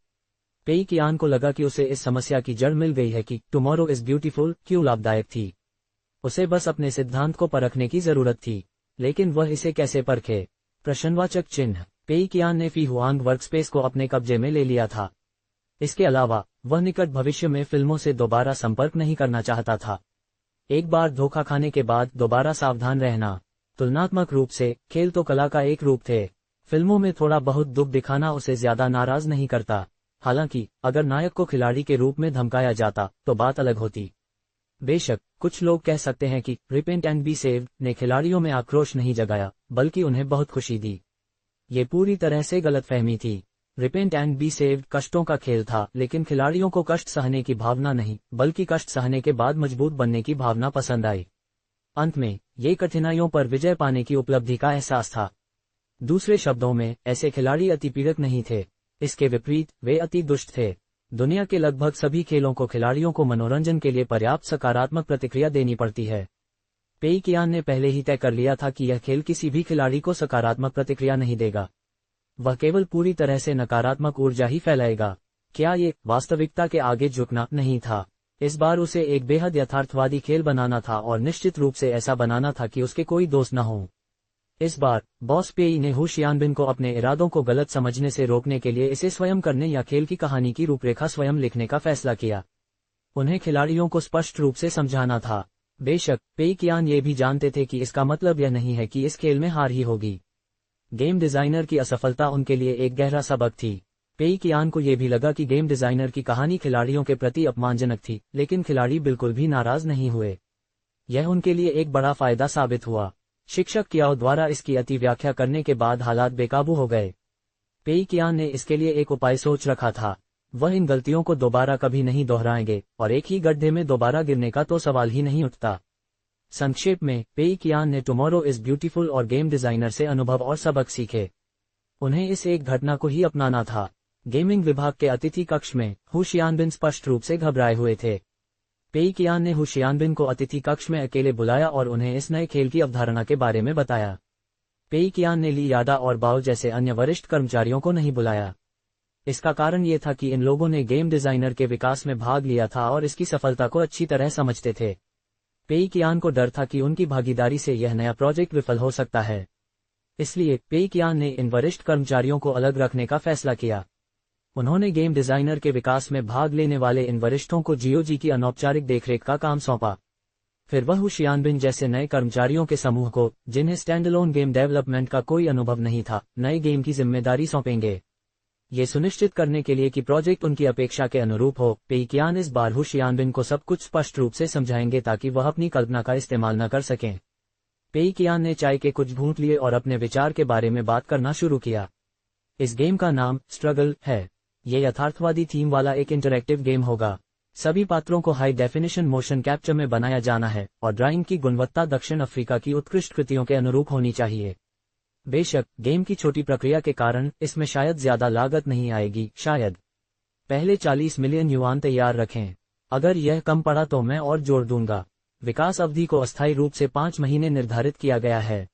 पेई कियान को लगा कि उसे इस समस्या की जड़ मिल गई है कि टुमारो इज ब्यूटीफुल क्यों लाभदायक थी। उसे बस अपने सिद्धांत को परखने की जरूरत थी, लेकिन वह इसे कैसे परखे? प्रश्नवाचक चिन्ह। पेई कियान ने फी हुआंग वर्कस्पेस को अपने कब्जे में ले लिया था। इसके अलावा वह निकट भविष्य में फिल्मों से दोबारा संपर्क नहीं करना चाहता था। एक बार धोखा खाने के बाद दोबारा सावधान रहना। तुलनात्मक रूप से खेल तो कला का एक रूप थे। फिल्मों में थोड़ा बहुत दुख दिखाना उसे ज्यादा नाराज नहीं करता। हालांकि अगर नायक को खिलाड़ी के रूप में धमकाया जाता तो बात अलग होती। बेशक कुछ लोग कह सकते हैं कि रिपेंट एंड बी सेव्ड ने खिलाड़ियों में आक्रोश नहीं जगाया, बल्कि उन्हें बहुत खुशी दी। ये पूरी तरह से गलतफहमी थी। रिपेंट एंड बी सेव्ड कष्टों का खेल था, लेकिन खिलाड़ियों को कष्ट सहने की भावना नहीं, बल्कि कष्ट सहने के बाद मजबूत बनने की भावना पसंद आई। अंत में ये कठिनाइयों पर विजय पाने की उपलब्धि का एहसास था। दूसरे शब्दों में ऐसे खिलाड़ी अति पीड़क नहीं थे। इसके विपरीत वे अति दुष्ट थे। दुनिया के लगभग सभी खेलों को खिलाड़ियों को मनोरंजन के लिए पर्याप्त सकारात्मक प्रतिक्रिया देनी पड़ती है। पेई कियान ने पहले ही तय कर लिया था कि यह खेल किसी भी खिलाड़ी को सकारात्मक प्रतिक्रिया नहीं देगा। वह केवल पूरी तरह से नकारात्मक ऊर्जा ही फैलाएगा। क्या ये वास्तविकता के आगे झुकना नहीं था? इस बार उसे एक बेहद यथार्थवादी खेल बनाना था और निश्चित रूप से ऐसा बनाना था कि उसके कोई दोस्त न हो। इस बार बॉस पेई ने हु शियानबिन को अपने इरादों को गलत समझने से रोकने के लिए इसे स्वयं करने या खेल की कहानी की रूपरेखा स्वयं लिखने का फैसला किया। उन्हें खिलाड़ियों को स्पष्ट रूप से समझाना था। बेशक पेई कियान ये भी जानते थे कि इसका मतलब यह नहीं है कि इस खेल में हार ही होगी। गेम डिजाइनर की असफलता उनके लिए एक गहरा सबक थी। पेई कियान को यह भी लगा कि गेम डिजाइनर की कहानी खिलाड़ियों के प्रति अपमानजनक थी, लेकिन खिलाड़ी बिल्कुल भी नाराज नहीं हुए। यह उनके लिए एक बड़ा फायदा साबित हुआ। शिक्षक कियाओ द्वारा इसकी अति व्याख्या करने के बाद हालात बेकाबू हो गए। पेई कियान ने इसके लिए एक उपाय सोच रखा था। वह इन गलतियों को दोबारा कभी नहीं दोहराएंगे और एक ही गड्ढे में दोबारा गिरने का तो सवाल ही नहीं उठता। संक्षेप में, पेई कियान ने टुमारो इज ब्यूटीफुल और गेम डिजाइनर से अनुभव और सबक सीखे। उन्हें इस एक घटना को ही अपनाना था। गेमिंग विभाग के अतिथि कक्ष में हु शियानबिन स्पष्ट रूप से घबराए हुए थे। पेई कियान ने हु शियानबिन को अतिथि कक्ष में अकेले बुलाया और उन्हें इस नए खेल की अवधारणा के बारे में बताया। पेई कियान ने ली यादा और बाओ जैसे अन्य वरिष्ठ कर्मचारियों को नहीं बुलाया। इसका कारण ये था कि इन लोगों ने गेम डिजाइनर के विकास में भाग लिया था और इसकी सफलता को अच्छी तरह समझते थे। पेई कियान को डर था कि उनकी भागीदारी से यह नया प्रोजेक्ट विफल हो सकता है। इसलिए पेई कियान ने इन वरिष्ठ कर्मचारियों को अलग रखने का फैसला किया। उन्होंने गेम डिजाइनर के विकास में भाग लेने वाले इन वरिष्ठों को जीओजी की अनौपचारिक देखरेख का काम सौंपा। फिर वह हु शियानबिन जैसे नए कर्मचारियों के समूह को, जिन्हें स्टैंडअलोन गेम डेवलपमेंट का कोई अनुभव नहीं था, नए गेम की जिम्मेदारी सौंपेंगे। ये सुनिश्चित करने के लिए कि प्रोजेक्ट उनकी अपेक्षा के अनुरूप हो, पेई कियान इस बार हु शियानबिन को सब कुछ स्पष्ट रूप से समझाएंगे ताकि वह अपनी कल्पना का इस्तेमाल न कर सकें। पेई कियान ने चाय के कुछ घूंट लिए और अपने विचार के बारे में बात करना शुरू किया। इस गेम का नाम स्ट्रगल है। ये यथार्थवादी थीम वाला एक इंटरैक्टिव गेम होगा। सभी पात्रों को हाई डेफिनेशन मोशन कैप्चर में बनाया जाना है और ड्राइंग की गुणवत्ता दक्षिण अफ्रीका की उत्कृष्ट कृतियों के अनुरूप होनी चाहिए। बेशक गेम की छोटी प्रक्रिया के कारण इसमें शायद ज्यादा लागत नहीं आएगी, शायद। पहले 40 मिलियन युआन तैयार रखें। अगर यह कम पड़ा तो मैं और जोड़ दूंगा। विकास अवधि को अस्थायी रूप से 5 महीने निर्धारित किया गया है।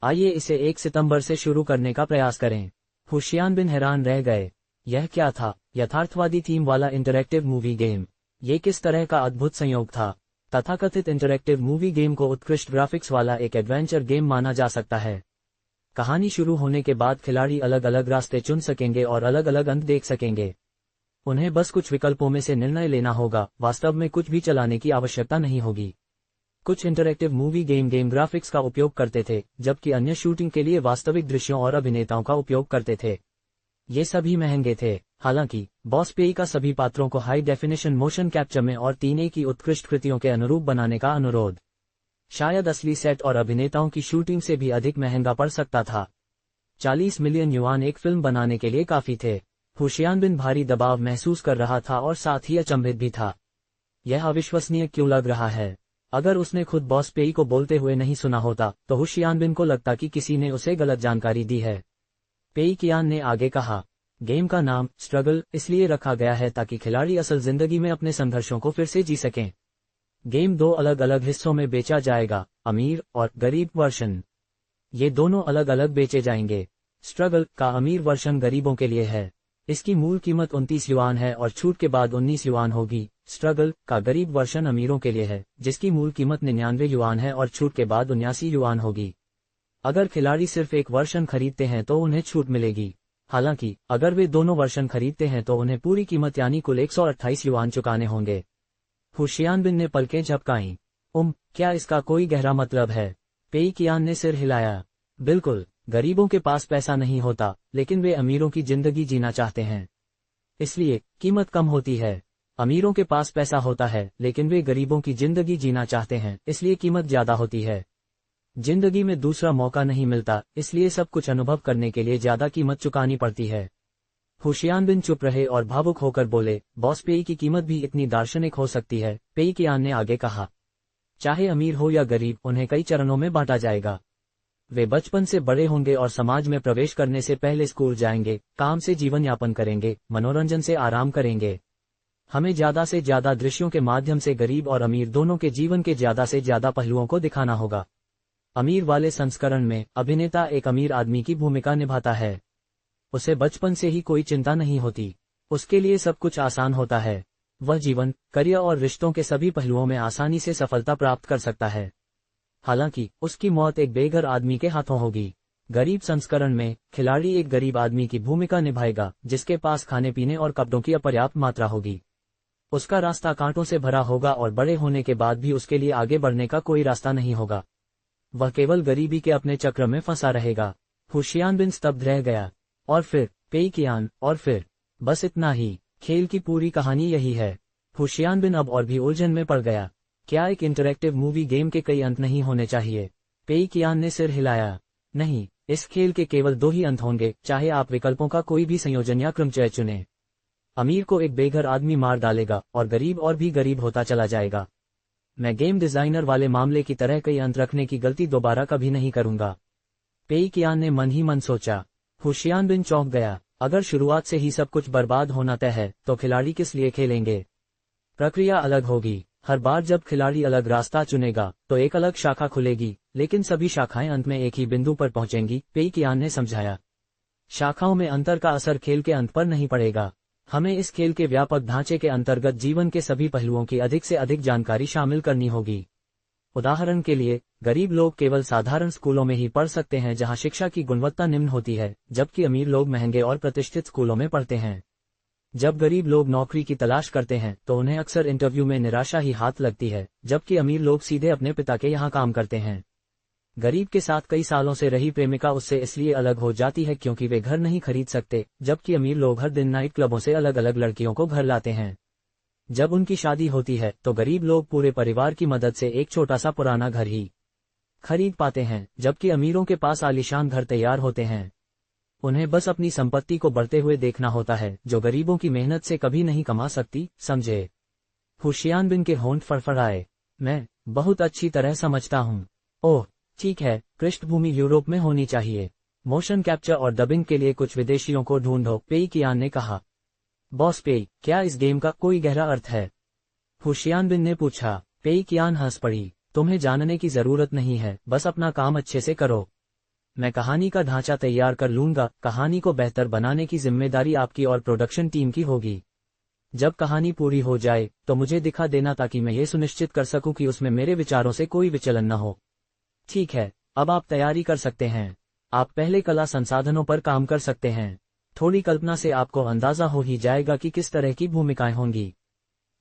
आइए इसे 1 सितंबर से शुरू करने का प्रयास करें। हु शियानबिन हैरान रह गए। यह क्या था? यथार्थवादी थीम वाला इंटरैक्टिव मूवी गेम। ये किस तरह का अद्भुत संयोग था? तथाकथित इंटरैक्टिव मूवी गेम को उत्कृष्ट ग्राफिक्स वाला एक एडवेंचर गेम माना जा सकता है। कहानी शुरू होने के बाद खिलाड़ी अलग अलग रास्ते चुन सकेंगे और अलग अलग अंत देख सकेंगे। उन्हें बस कुछ विकल्पों में से निर्णय लेना होगा, वास्तव में कुछ भी चलाने की आवश्यकता नहीं होगी। कुछ इंटरैक्टिव मूवी गेम ग्राफिक्स का उपयोग करते थे, जबकि अन्य शूटिंग के लिए वास्तविक दृश्यों और अभिनेताओं का उपयोग करते थे। ये सभी महंगे थे। हालांकि बॉस पेई का सभी पात्रों को हाई डेफिनेशन मोशन कैप्चर में और 3A की उत्कृष्ट कृतियों के अनुरूप बनाने का अनुरोध शायद असली सेट और अभिनेताओं की शूटिंग से भी अधिक महंगा पड़ सकता था। 40 मिलियन युआन एक फिल्म बनाने के लिए काफी थे। हु शियानबिन भारी दबाव महसूस कर रहा था और साथ ही अचंभित भी था। यह अविश्वसनीय क्यों लग रहा है? अगर उसने खुद बॉस पेई को बोलते हुए नहीं सुना होता तो हु शियानबिन को लगता कि किसी ने उसे गलत जानकारी दी है। पेई कियान ने आगे कहा, गेम का नाम स्ट्रगल इसलिए रखा गया है ताकि खिलाड़ी असल जिंदगी में अपने संघर्षों को फिर से जी सकें। गेम 2 अलग अलग हिस्सों में बेचा जाएगा, अमीर और गरीब वर्शन। ये दोनों अलग अलग बेचे जाएंगे। स्ट्रगल का अमीर वर्शन गरीबों के लिए है। इसकी मूल कीमत 29 युआन है और छूट के बाद 19 युआन होगी। स्ट्रगल का गरीब वर्शन अमीरों के लिए है, जिसकी मूल कीमत 99 युआन है और छूट के बाद 79 युआन होगी। अगर खिलाड़ी सिर्फ एक वर्शन खरीदते हैं तो उन्हें छूट मिलेगी। हालांकि अगर वे दोनों वर्शन खरीदते हैं तो उन्हें पूरी कीमत यानी कुल 128 युआन चुकाने होंगे। हु शियानबिन ने पलकें झपकाईं। क्या इसका कोई गहरा मतलब है? पेई कियान ने सिर हिलाया। बिल्कुल, गरीबों के पास पैसा नहीं होता, लेकिन वे अमीरों की जिंदगी जीना चाहते हैं। इसलिए कीमत कम होती है। अमीरों के पास पैसा होता है, लेकिन वे गरीबों की जिंदगी जीना चाहते हैं, इसलिए कीमत ज्यादा होती है। जिंदगी में दूसरा मौका नहीं मिलता, इसलिए सब कुछ अनुभव करने के लिए ज्यादा कीमत चुकानी पड़ती है। हु शियानबिन चुप रहे और भावुक होकर बोले, बॉस पेई की कीमत भी इतनी दार्शनिक हो सकती है। पेई कियान ने आगे कहा, चाहे अमीर हो या गरीब, उन्हें कई चरणों में बांटा जाएगा। वे बचपन से बड़े होंगे और समाज में प्रवेश करने से पहले स्कूल जाएंगे, काम से जीवन यापन करेंगे, मनोरंजन से आराम करेंगे। हमें ज्यादा से ज्यादा दृश्यों के माध्यम से गरीब और अमीर दोनों के जीवन के ज्यादा से ज्यादा पहलुओं को दिखाना होगा। अमीर वाले संस्करण में अभिनेता एक अमीर आदमी की भूमिका निभाता है। उसे बचपन से ही कोई चिंता नहीं होती। उसके लिए सब कुछ आसान होता है। वह जीवन, करियर और रिश्तों के सभी पहलुओं में आसानी से सफलता प्राप्त कर सकता है। हालांकि उसकी मौत एक बेघर आदमी के हाथों होगी। गरीब संस्करण में खिलाड़ी एक गरीब आदमी की भूमिका निभाएगा जिसके पास खाने पीने और कपड़ों की अपर्याप्त मात्रा होगी। उसका रास्ता कांटों से भरा होगा और बड़े होने के बाद भी उसके लिए आगे बढ़ने का कोई रास्ता नहीं होगा। वह केवल गरीबी के अपने चक्र में फंसा रहेगा। हुशियान बिन स्तब्ध रह गया। और फिर पेई कियान, और फिर बस इतना ही। खेल की पूरी कहानी यही है। हुशियान बिन अब और भी उलझन में पड़ गया। क्या एक इंटरैक्टिव मूवी गेम के कई अंत नहीं होने चाहिए? पेई कियान ने सिर हिलाया। नहीं, इस खेल के केवल 2 ही अंत होंगे, चाहे आप विकल्पों का कोई भी संयोजन या क्रमचय चुनें। अमीर को एक बेघर आदमी मार डालेगा और गरीब और भी गरीब होता चला जाएगा। मैं गेम डिजाइनर वाले मामले की तरह कई अंत रखने की गलती दोबारा कभी नहीं करूंगा। पेई कियान ने मन ही मन सोचा। हुशियान बिन चौंक गया। अगर शुरुआत से ही सब कुछ बर्बाद होना तय है तो खिलाड़ी किस लिए खेलेंगे? प्रक्रिया अलग होगी। हर बार जब खिलाड़ी अलग रास्ता चुनेगा तो एक अलग शाखा खुलेगी, लेकिन सभी शाखाएं अंत में एक ही बिंदु पर पहुंचेंगी, पेई कियान ने समझाया। शाखाओं में अंतर का असर खेल के अंत पर नहीं पड़ेगा। हमें इस खेल के व्यापक ढांचे के अंतर्गत जीवन के सभी पहलुओं की अधिक से अधिक जानकारी शामिल करनी होगी। उदाहरण के लिए, गरीब लोग केवल साधारण स्कूलों में ही पढ़ सकते हैं जहां शिक्षा की गुणवत्ता निम्न होती है, जबकि अमीर लोग महंगे और प्रतिष्ठित स्कूलों में पढ़ते हैं। जब गरीब लोग नौकरी की तलाश करते हैं तो उन्हें अक्सर इंटरव्यू में निराशा ही हाथ लगती है, जबकि अमीर लोग सीधे अपने पिता के यहाँ काम करते हैं। गरीब के साथ कई सालों से रही प्रेमिका उससे इसलिए अलग हो जाती है क्योंकि वे घर नहीं खरीद सकते, जबकि अमीर लोग हर दिन नाइट क्लबों से अलग अलग लड़कियों को घर लाते हैं। जब उनकी शादी होती है तो गरीब लोग पूरे परिवार की मदद से एक छोटा सा पुराना घर ही खरीद पाते हैं, जबकि अमीरों के पास आलीशान घर तैयार होते हैं। उन्हें बस अपनी संपत्ति को बढ़ते हुए देखना होता है, जो गरीबों की मेहनत से कभी नहीं कमा सकती, समझे? हुशियान बिन के होंठ फड़फड़ाए। मैं बहुत अच्छी तरह समझता हूँ। ओह, ठीक है, पृष्ठभूमि यूरोप में होनी चाहिए। मोशन कैप्चर और डबिंग के लिए कुछ विदेशियों को ढूंढो, पेई कियान ने कहा। बॉस पेई, क्या इस गेम का कोई गहरा अर्थ है? हुशियान बिन ने पूछा। पेई कियान हंस पड़ी। तुम्हें जानने की जरूरत नहीं है, बस अपना काम अच्छे से करो। मैं कहानी का ढांचा तैयार कर लूंगा। कहानी को बेहतर बनाने की जिम्मेदारी आपकी और प्रोडक्शन टीम की होगी। जब कहानी पूरी हो जाए तो मुझे दिखा देना ताकि मैं ये सुनिश्चित कर सकूं कि उसमें मेरे विचारों से कोई विचलन न हो। ठीक है, अब आप तैयारी कर सकते हैं। आप पहले कला संसाधनों पर काम कर सकते हैं। थोड़ी कल्पना से आपको अंदाजा हो ही जाएगा कि किस तरह की भूमिकाएं होंगी।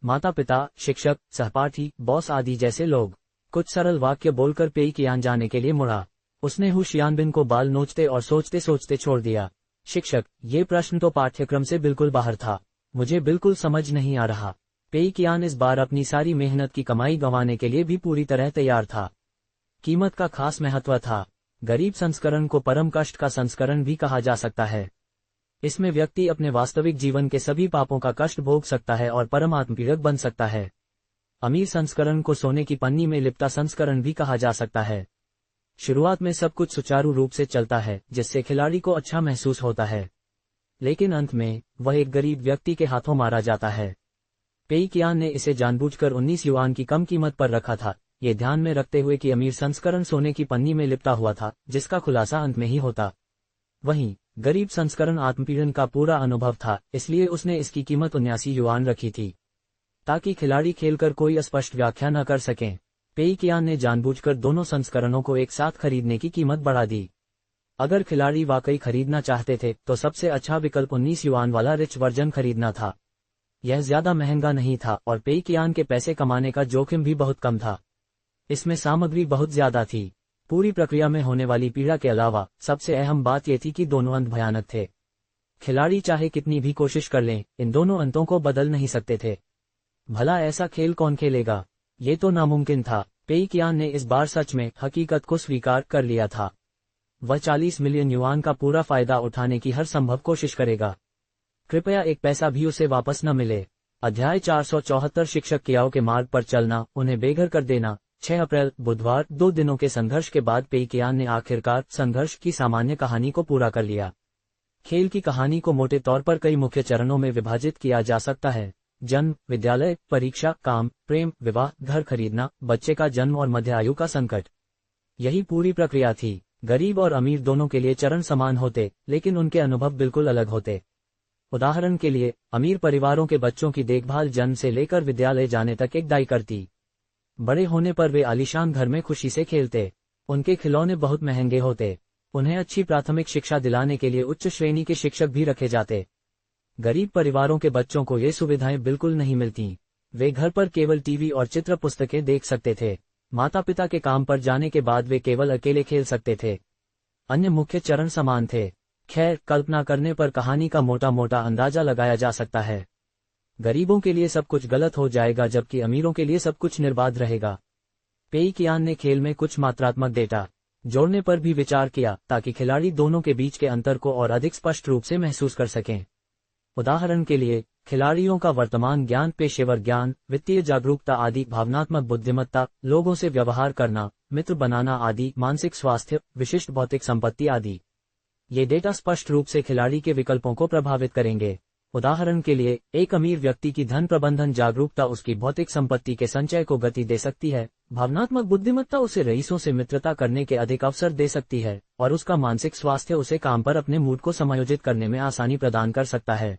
माता पिता, शिक्षक, सहपाठी, बॉस आदि जैसे लोग। कुछ सरल वाक्य बोलकर पेई कियान जाने के लिए मुड़ा। उसने हुशियान बिन को बाल नोचते और सोचते सोचते छोड़ दिया। शिक्षक, ये प्रश्न तो पाठ्यक्रम से बिल्कुल बाहर था। मुझे बिल्कुल समझ नहीं आ रहा। पेई कियान इस बार अपनी सारी मेहनत की कमाई गंवाने के लिए भी पूरी तरह तैयार था। कीमत का खास महत्व था। गरीब संस्करण को परम कष्ट का संस्करण भी कहा जा सकता है। इसमें व्यक्ति अपने वास्तविक जीवन के सभी पापों का कष्ट भोग सकता है और परम आत्मपीड़क बन सकता है। अमीर संस्करण को सोने की पन्नी में लिपटा संस्करण भी कहा जा सकता है। शुरुआत में सब कुछ सुचारू रूप से चलता है, जिससे खिलाड़ी को अच्छा महसूस होता है, लेकिन अंत में वह एक गरीब व्यक्ति के हाथों मारा जाता है। पेई कियान ने इसे जानबूझकर 19 युआन की कम कीमत पर रखा था, ये ध्यान में रखते हुए कि अमीर संस्करण सोने की पन्नी में लिपटा हुआ था, जिसका खुलासा अंत में ही होता। वहीं गरीब संस्करण आत्मपीड़न का पूरा अनुभव था, इसलिए उसने इसकी कीमत 79 युआन रखी थी, ताकि खिलाड़ी खेलकर कोई अस्पष्ट व्याख्या न कर सकें। पेई कियान ने जानबूझकर दोनों संस्करणों को एक साथ खरीदने की कीमत बढ़ा दी। अगर खिलाड़ी वाकई खरीदना चाहते थे तो सबसे अच्छा विकल्प 19 युआन वाला रिच वर्जन खरीदना था। यह ज्यादा महंगा नहीं था और पेई कियान के पैसे कमाने का जोखिम भी बहुत कम था। इसमें सामग्री बहुत ज्यादा थी। पूरी प्रक्रिया में होने वाली पीड़ा के अलावा सबसे अहम बात यह थी कि दोनों अंत भयानक थे। खिलाड़ी चाहे कितनी भी कोशिश कर लें, इन दोनों अंतों को बदल नहीं सकते थे। भला ऐसा खेल कौन खेलेगा? ये तो नामुमकिन था। पेई कियान ने इस बार सच में हकीकत को स्वीकार कर लिया था। वह 40 मिलियन युआन का पूरा फायदा उठाने की हर संभव कोशिश करेगा। कृपया एक पैसा भी उसे वापस न मिले। अध्याय 474 शिक्षक कियाओ के मार्ग पर चलना, उन्हें बेघर कर देना। 6 अप्रैल बुधवार 2 दिनों के संघर्ष के बाद पेई कियान ने आखिरकार संघर्ष की सामान्य कहानी को पूरा कर लिया। खेल की कहानी को मोटे तौर पर कई मुख्य चरणों में विभाजित किया जा सकता है। जन्म, विद्यालय, परीक्षा, काम, प्रेम, विवाह, घर खरीदना, बच्चे का जन्म और मध्य आयु का संकट। यही पूरी प्रक्रिया थी। गरीब और अमीर दोनों के लिए चरण समान होते, लेकिन उनके अनुभव बिल्कुल अलग होते। उदाहरण के लिए, अमीर परिवारों के बच्चों की देखभाल जन्म से लेकर विद्यालय जाने तक एक दाई करती। बड़े होने पर वे आलीशान घर में खुशी से खेलते। उनके खिलौने बहुत महंगे होते। उन्हें अच्छी प्राथमिक शिक्षा दिलाने के लिए उच्च श्रेणी के शिक्षक भी रखे जाते। गरीब परिवारों के बच्चों को ये सुविधाएं बिल्कुल नहीं मिलती। वे घर पर केवल टीवी और चित्र पुस्तकें देख सकते थे। माता पिता के काम पर जाने के बाद वे केवल अकेले खेल सकते थे। अन्य मुख्य चरण समान थे। खैर, कल्पना करने पर कहानी का मोटा मोटा अंदाजा लगाया जा सकता है। गरीबों के लिए सब कुछ गलत हो जाएगा जबकि अमीरों के लिए सब कुछ निर्बाध रहेगा। पेई कियान ने खेल में कुछ मात्रात्मक डेटा जोड़ने पर भी विचार किया ताकि खिलाड़ी दोनों के बीच के अंतर को और अधिक स्पष्ट रूप से महसूस कर सकें। उदाहरण के लिए, खिलाड़ियों का वर्तमान ज्ञान, पेशेवर ज्ञान, वित्तीय जागरूकता आदि, भावनात्मक बुद्धिमत्ता, लोगों से व्यवहार करना, मित्र बनाना आदि, मानसिक स्वास्थ्य, विशिष्ट भौतिक संपत्ति आदि। ये डेटा स्पष्ट रूप से खिलाड़ी के विकल्पों को प्रभावित करेंगे। उदाहरण के लिए, एक अमीर व्यक्ति की धन प्रबंधन जागरूकता उसकी भौतिक संपत्ति के संचय को गति दे सकती है, भावनात्मक बुद्धिमत्ता उसे रईसों से मित्रता करने के अधिक अवसर दे सकती है, और उसका मानसिक स्वास्थ्य उसे काम पर अपने मूड को समायोजित करने में आसानी प्रदान कर सकता है।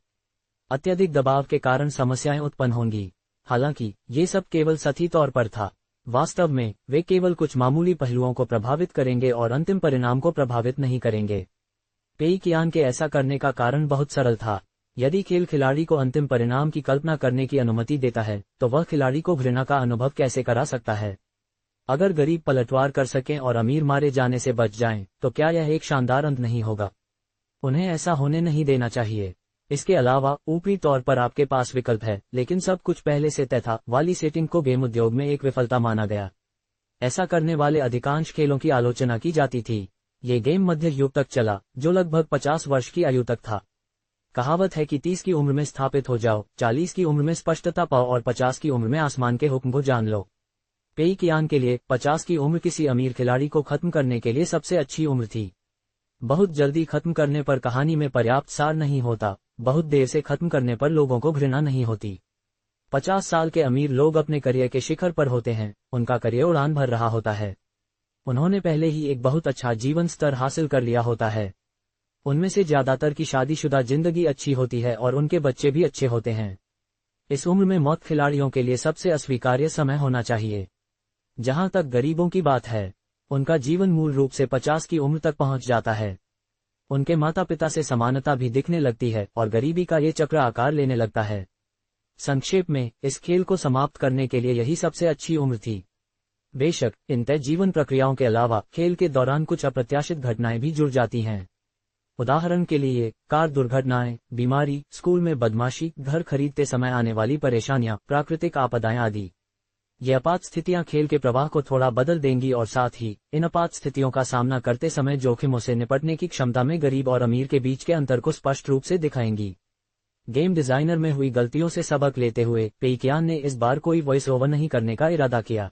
अत्यधिक दबाव के कारण समस्याएं उत्पन्न होंगी। हालांकि ये सब केवल सतही तौर पर था। वास्तव में वे केवल कुछ मामूली पहलुओं को प्रभावित करेंगे और अंतिम परिणाम को प्रभावित नहीं करेंगे। पेई कियान के ऐसा करने का कारण बहुत सरल था। यदि खेल खिलाड़ी को अंतिम परिणाम की कल्पना करने की अनुमति देता है, तो वह खिलाड़ी को घृणा का अनुभव कैसे करा सकता है? अगर गरीब पलटवार कर सकें और अमीर मारे जाने से बच जाएं, तो क्या यह एक शानदार अंत नहीं होगा? उन्हें ऐसा होने नहीं देना चाहिए। इसके अलावा ऊपरी तौर पर आपके पास विकल्प है, लेकिन सब कुछ पहले से तय था वाली सेटिंग को गेम उद्योग में एक विफलता माना गया। ऐसा करने वाले अधिकांश खेलों की आलोचना की जाती थी। ये गेम मध्य युग तक चला, जो लगभग 50 वर्ष की आयु तक था। कहावत है कि 30 की उम्र में स्थापित हो जाओ, 40 की उम्र में स्पष्टता पाओ और 50 की उम्र में आसमान के हुक्म को जान लो। पेई कियान के लिए 50 की उम्र किसी अमीर खिलाड़ी को खत्म करने के लिए सबसे अच्छी उम्र थी। बहुत जल्दी खत्म करने पर कहानी में पर्याप्त सार नहीं होता, बहुत देर से खत्म करने पर लोगों को घृणा नहीं होती। 50 साल के अमीर लोग अपने करियर के शिखर पर होते हैं, उनका करियर उड़ान भर रहा होता है। उन्होंने पहले ही एक बहुत अच्छा जीवन स्तर हासिल कर लिया होता है। उनमें से ज्यादातर की शादीशुदा जिंदगी अच्छी होती है और उनके बच्चे भी अच्छे होते हैं। इस उम्र में मौत खिलाड़ियों के लिए सबसे अस्वीकार्य समय होना चाहिए। जहां तक गरीबों की बात है, उनका जीवन मूल रूप से 50 की उम्र तक पहुंच जाता है। उनके माता पिता से समानता भी दिखने लगती है और गरीबी का ये चक्र आकार लेने लगता है। संक्षेप में, इस खेल को समाप्त करने के लिए यही सबसे अच्छी उम्र थी। बेशक, इन तय जीवन प्रक्रियाओं के अलावा खेल के दौरान कुछ अप्रत्याशित घटनाएं भी जुड़ जाती हैं। उदाहरण के लिए, कार दुर्घटनाएं, बीमारी, स्कूल में बदमाशी, घर खरीदते समय आने वाली परेशानियां, प्राकृतिक आपदाएं आदि। ये आपात स्थितियां खेल के प्रवाह को थोड़ा बदल देंगी और साथ ही इन आपात स्थितियों का सामना करते समय जोखिमों से निपटने की क्षमता में गरीब और अमीर के बीच के अंतर को स्पष्ट रूप से दिखाएंगी। गेम डिजाइनर में हुई गलतियों से सबक लेते हुए पेई कियान ने इस बार कोई वॉइस ओवर नहीं करने का इरादा किया।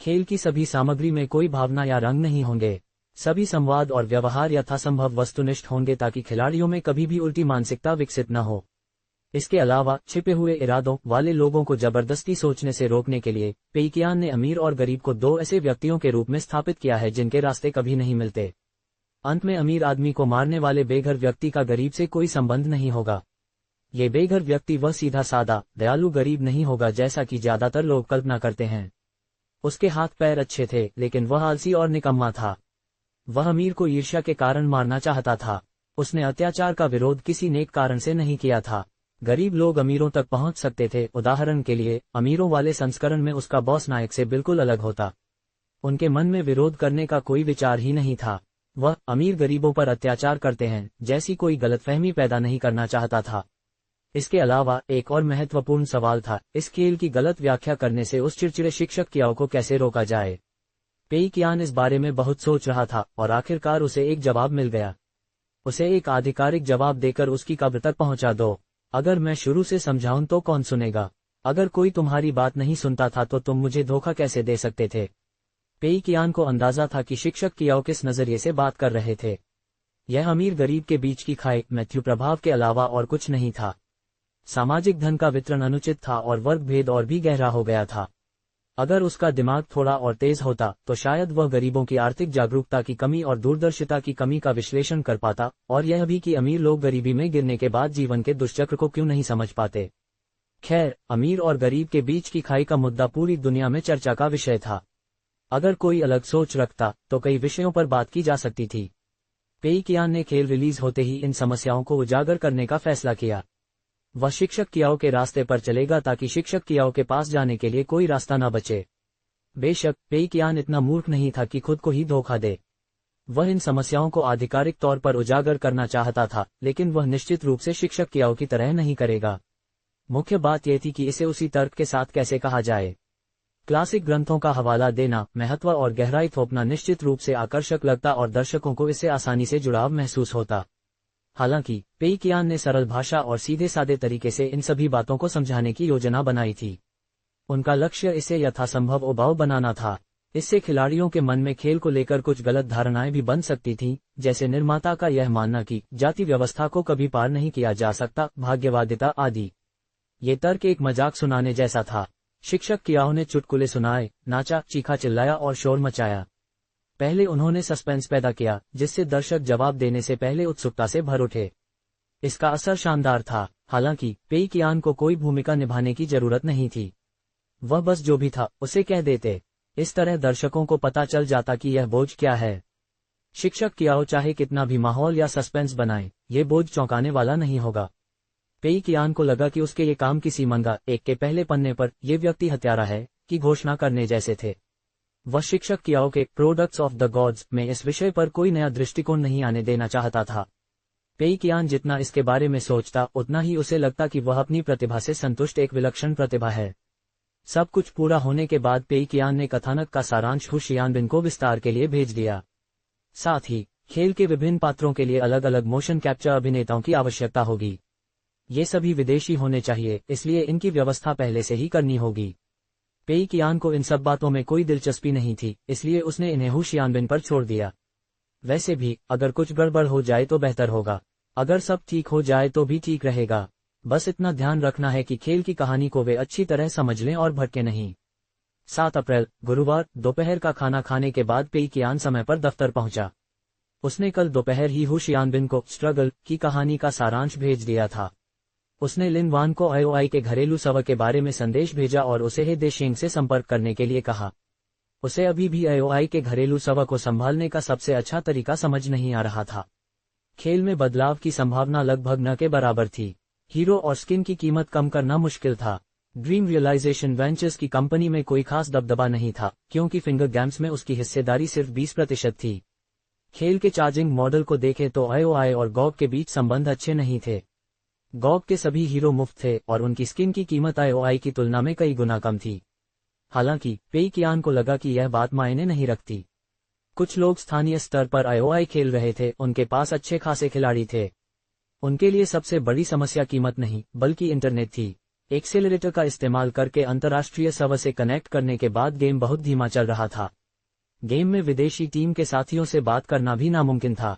खेल की सभी सामग्री में कोई भावना या रंग नहीं होंगे। सभी संवाद और व्यवहार यथासंभव वस्तुनिष्ठ होंगे ताकि खिलाड़ियों में कभी भी उल्टी मानसिकता विकसित न हो। इसके अलावा छिपे हुए इरादों वाले लोगों को जबरदस्ती सोचने से रोकने के लिए पेई कियान ने अमीर और गरीब को दो ऐसे व्यक्तियों के रूप में स्थापित किया है जिनके रास्ते कभी नहीं मिलते। अंत में अमीर आदमी को मारने वाले बेघर व्यक्ति का गरीब से कोई संबंध नहीं होगा। ये बेघर व्यक्ति वह सीधा सादा दयालु गरीब नहीं होगा जैसा कि ज्यादातर लोग कल्पना करते हैं। उसके हाथ पैर अच्छे थे, लेकिन वह आलसी और निकम्मा था। वह अमीर को ईर्ष्या के कारण मारना चाहता था। उसने अत्याचार का विरोध किसी नेक कारण से नहीं किया था। गरीब लोग अमीरों तक पहुंच सकते थे। उदाहरण के लिए, अमीरों वाले संस्करण में उसका बॉस नायक से बिल्कुल अलग होता। उनके मन में विरोध करने का कोई विचार ही नहीं था। वह अमीर गरीबों पर अत्याचार करते हैं जैसी कोई गलतफहमी पैदा नहीं करना चाहता था। इसके अलावा एक और महत्वपूर्ण सवाल था, इस खेल की गलत व्याख्या करने से उस चिड़चिड़े शिक्षक कियाओ को कैसे रोका जाए। पेई कियान इस बारे में बहुत सोच रहा था और आखिरकार उसे एक जवाब मिल गया। उसे एक आधिकारिक जवाब देकर उसकी कब्र तक पहुंचा दो। अगर मैं शुरू से समझाऊं तो कौन सुनेगा? अगर कोई तुम्हारी बात नहीं सुनता था तो तुम मुझे धोखा कैसे दे सकते थे? पेई कियान को अंदाजा था कि शिक्षक कियाओ किस नजरिए से बात कर रहे थे। यह अमीर गरीब के बीच की खाई मैथ्यू प्रभाव के अलावा और कुछ नहीं था। सामाजिक धन का वितरण अनुचित था और वर्ग भेद और भी गहरा हो गया था। अगर उसका दिमाग थोड़ा और तेज होता तो शायद वह गरीबों की आर्थिक जागरूकता की कमी और दूरदर्शिता की कमी का विश्लेषण कर पाता, और यह भी कि अमीर लोग गरीबी में गिरने के बाद जीवन के दुष्चक्र को क्यों नहीं समझ पाते। खैर, अमीर और गरीब के बीच की खाई का मुद्दा पूरी दुनिया में चर्चा का विषय था। अगर कोई अलग सोच रखता तो कई विषयों पर बात की जा सकती थी। पेई कियान ने खेल रिलीज होते ही इन समस्याओं को उजागर करने का फैसला किया। वह शिक्षक कियाओ के रास्ते पर चलेगा ताकि शिक्षक कियाओ के पास जाने के लिए कोई रास्ता न बचे। बेशक, पेई कियान इतना मूर्ख नहीं था कि खुद को ही धोखा दे। वह इन समस्याओं को आधिकारिक तौर पर उजागर करना चाहता था, लेकिन वह निश्चित रूप से शिक्षक कियाओ की तरह नहीं करेगा। मुख्य बात यह थी कि इसे उसी तर्क के साथ कैसे कहा जाए। क्लासिक ग्रंथों का हवाला देना, महत्व और गहराई थोपना निश्चित रूप से आकर्षक लगता और दर्शकों को इससे आसानी से जुड़ाव महसूस होता। हालांकि पेई कियान ने सरल भाषा और सीधे सादे तरीके से इन सभी बातों को समझाने की योजना बनाई थी। उनका लक्ष्य इसे यथासंभव उबाऊ बनाना था। इससे खिलाड़ियों के मन में खेल को लेकर कुछ गलत धारणाएं भी बन सकती थीं, जैसे निर्माता का यह मानना कि जाति व्यवस्था को कभी पार नहीं किया जा सकता, भाग्यवादिता आदि। ये तर्क एक मजाक सुनाने जैसा था। शिक्षक कियाओ ने चुटकुले सुनाए, नाचा, चीखा चिल्लाया और शोर मचाया। पहले उन्होंने सस्पेंस पैदा किया, जिससे दर्शक जवाब देने से पहले उत्सुकता से भर उठे। इसका असर शानदार था। हालांकि पेई कियान को कोई भूमिका निभाने की जरूरत नहीं थी। वह बस जो भी था उसे कह देते। इस तरह दर्शकों को पता चल जाता कि यह बोझ क्या है। शिक्षक कियाओ चाहे कितना भी माहौल या सस्पेंस बनाए, ये बोझ चौंकाने वाला नहीं होगा। पेई कियान को लगा कि उसके ये काम किसी मंगा एक के पहले पन्ने पर ये व्यक्ति हत्यारा है की घोषणा करने जैसे थे। वह शिक्षक कियाओ के प्रोडक्ट्स ऑफ द गॉड्स में इस विषय पर कोई नया दृष्टिकोण नहीं आने देना चाहता था। पेई कियान जितना इसके बारे में सोचता उतना ही उसे लगता कि वह अपनी प्रतिभा से संतुष्ट एक विलक्षण प्रतिभा है। सब कुछ पूरा होने के बाद पेई कियान ने कथानक का सारांश हु शियानबिन को विस्तार के लिए भेज दिया। साथ ही खेल के विभिन्न पात्रों के लिए अलग अलग मोशन कैप्चर अभिनेताओं की आवश्यकता होगी। ये सभी विदेशी होने चाहिए, इसलिए इनकी व्यवस्था पहले से ही करनी होगी। पेई कियान को इन सब बातों में कोई दिलचस्पी नहीं थी, इसलिए उसने इन्हें हु शियानबिन पर छोड़ दिया। वैसे भी अगर कुछ गड़बड़ हो जाए तो बेहतर होगा, अगर सब ठीक हो जाए तो भी ठीक रहेगा। बस इतना ध्यान रखना है कि खेल की कहानी को वे अच्छी तरह समझ लें और भटके नहीं। 7 अप्रैल गुरुवार दोपहर का खाना खाने के बाद पेई कियान समय पर दफ्तर पहुंचा। उसने कल दोपहर ही हु शियानबिन को स्ट्रगल की कहानी का सारांश भेज दिया था। उसने लिन वान को आईओआई के घरेलू सवा के बारे में संदेश भेजा और उसे हे देशेंग से संपर्क करने के लिए कहा। उसे अभी भी आईओआई के घरेलू सवा को संभालने का सबसे अच्छा तरीका समझ नहीं आ रहा था। खेल में बदलाव की संभावना लगभग न के बराबर थी। हीरो और स्किन की कीमत कम करना मुश्किल था। ड्रीम रियलाइजेशन वेंचर्स की कंपनी में कोई खास दबदबा नहीं था, क्योंकि फिंगर गेम्स में उसकी हिस्सेदारी सिर्फ 20% थी। खेल के चार्जिंग मॉडल को देखें तो आईओआई और गॉग के बीच संबंध अच्छे नहीं थे। गॉग के सभी हीरो मुफ्त थे और उनकी स्किन की कीमत आईओआई की तुलना में कई गुना कम थी। हालांकि पेई कियान को लगा कि यह बात मायने नहीं रखती। कुछ लोग स्थानीय स्तर पर आईओआई खेल रहे थे, उनके पास अच्छे खासे खिलाड़ी थे। उनके लिए सबसे बड़ी समस्या कीमत नहीं बल्कि इंटरनेट थी। एक्सेलरेटर का इस्तेमाल करके अंतर्राष्ट्रीय सर्वर से कनेक्ट करने के बाद गेम बहुत धीमा चल रहा था। गेम में विदेशी टीम के साथियों से बात करना भी नामुमकिन था।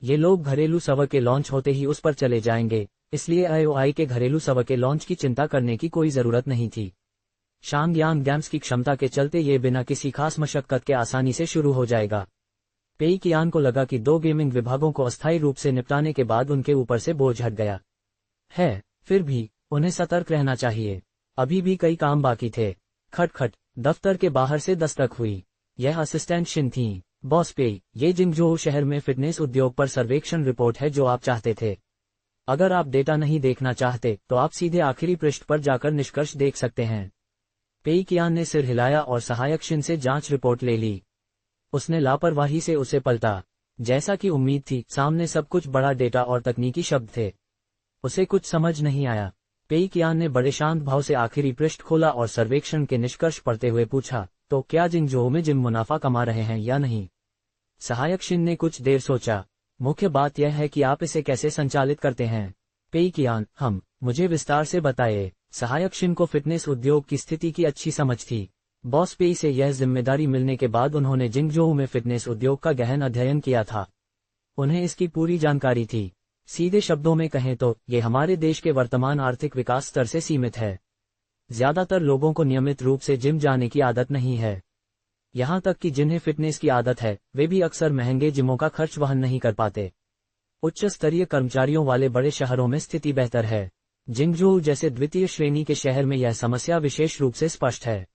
ये लोग घरेलू सर्वर के लॉन्च होते ही उस पर चले जाएंगे, इसलिए आईओआई के घरेलू सर्वर के लॉन्च की चिंता करने की कोई जरूरत नहीं थी। शांगयांग गेम्स की क्षमता के चलते ये बिना किसी खास मशक्कत के आसानी से शुरू हो जाएगा। पेई कियान को लगा कि 2 गेमिंग विभागों को अस्थायी रूप से निपटाने के बाद उनके ऊपर से बोझ हट गया है। फिर भी उन्हें सतर्क रहना चाहिए, अभी भी कई काम बाकी थे। खटखट, दफ्तर के बाहर से दस्तक हुई। यह असिस्टेंट शिन थी। बॉस पेई, ये जिंगझोउ शहर में फिटनेस उद्योग पर सर्वेक्षण रिपोर्ट है जो आप चाहते थे। अगर आप डेटा नहीं देखना चाहते तो आप सीधे आखिरी पृष्ठ पर जाकर निष्कर्ष देख सकते हैं। पेई कियान ने सिर हिलाया और सहायक शिन से जांच रिपोर्ट ले ली। उसने लापरवाही से उसे पलटा। जैसा कि उम्मीद थी, सामने सब कुछ बड़ा डेटा और तकनीकी शब्द थे। उसे कुछ समझ नहीं आया। पेई कियान ने बड़े शांत भाव से आखिरी पृष्ठ खोला और सर्वेक्षण के निष्कर्ष पढ़ते हुए पूछा, तो क्या जिंगझोउ में जिम मुनाफा कमा रहे हैं या नहीं? सहायक शिन ने कुछ देर सोचा। मुख्य बात यह है कि आप इसे कैसे संचालित करते हैं। पेई कियान, मुझे विस्तार से बताइए। सहायक शिन को फिटनेस उद्योग की स्थिति की अच्छी समझ थी। बॉस पेई से यह जिम्मेदारी मिलने के बाद उन्होंने जिंगझोउ में फिटनेस उद्योग का गहन अध्ययन किया था। उन्हें इसकी पूरी जानकारी थी। सीधे शब्दों में कहें तो ये हमारे देश के वर्तमान आर्थिक विकास स्तर से सीमित है। ज्यादातर लोगों को नियमित रूप से जिम जाने की आदत नहीं है। यहाँ तक कि जिन्हें फिटनेस की आदत है वे भी अक्सर महंगे जिमों का खर्च वहन नहीं कर पाते। उच्च स्तरीय कर्मचारियों वाले बड़े शहरों में स्थिति बेहतर है। जिंगजोउ जैसे द्वितीय श्रेणी के शहर में यह समस्या विशेष रूप से स्पष्ट है।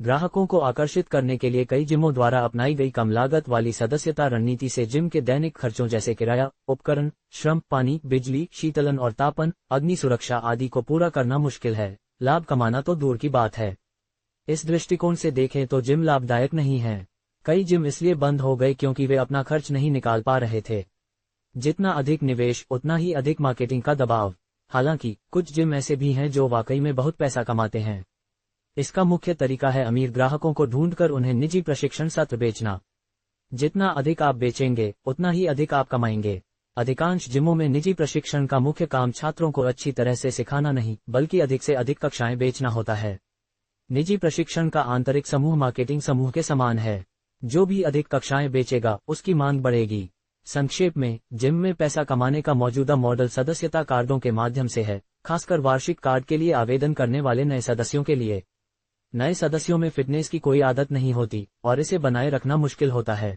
ग्राहकों को आकर्षित करने के लिए कई जिमों द्वारा अपनाई गई कम लागत वाली सदस्यता रणनीति से जिम के दैनिक खर्चों जैसे किराया, उपकरण, श्रम, पानी, बिजली, शीतलन और तापन, अग्नि सुरक्षा आदि को पूरा करना मुश्किल है। लाभ कमाना तो दूर की बात है। इस दृष्टिकोण से देखें तो जिम लाभदायक नहीं है। कई जिम इसलिए बंद हो गए क्योंकि वे अपना खर्च नहीं निकाल पा रहे थे। जितना अधिक निवेश उतना ही अधिक मार्केटिंग का दबाव। हालांकि कुछ जिम ऐसे भी हैं जो वाकई में बहुत पैसा कमाते हैं। इसका मुख्य तरीका है अमीर ग्राहकों को ढूंढकर उन्हें निजी प्रशिक्षण सत्र बेचना। जितना अधिक आप बेचेंगे उतना ही अधिक आप कमाएंगे। अधिकांश जिमों में निजी प्रशिक्षण का मुख्य काम छात्रों को अच्छी तरह से सिखाना नहीं बल्कि अधिक से अधिक कक्षाएं बेचना होता है। निजी प्रशिक्षण का आंतरिक समूह मार्केटिंग समूह के समान है। जो भी अधिक कक्षाएं बेचेगा उसकी मांग बढ़ेगी। संक्षेप में, जिम में पैसा कमाने का मौजूदा मॉडल सदस्यता कार्डों के माध्यम से है, खासकर वार्षिक कार्ड के लिए आवेदन करने वाले नए सदस्यों के लिए। नए सदस्यों में फिटनेस की कोई आदत नहीं होती और इसे बनाए रखना मुश्किल होता है।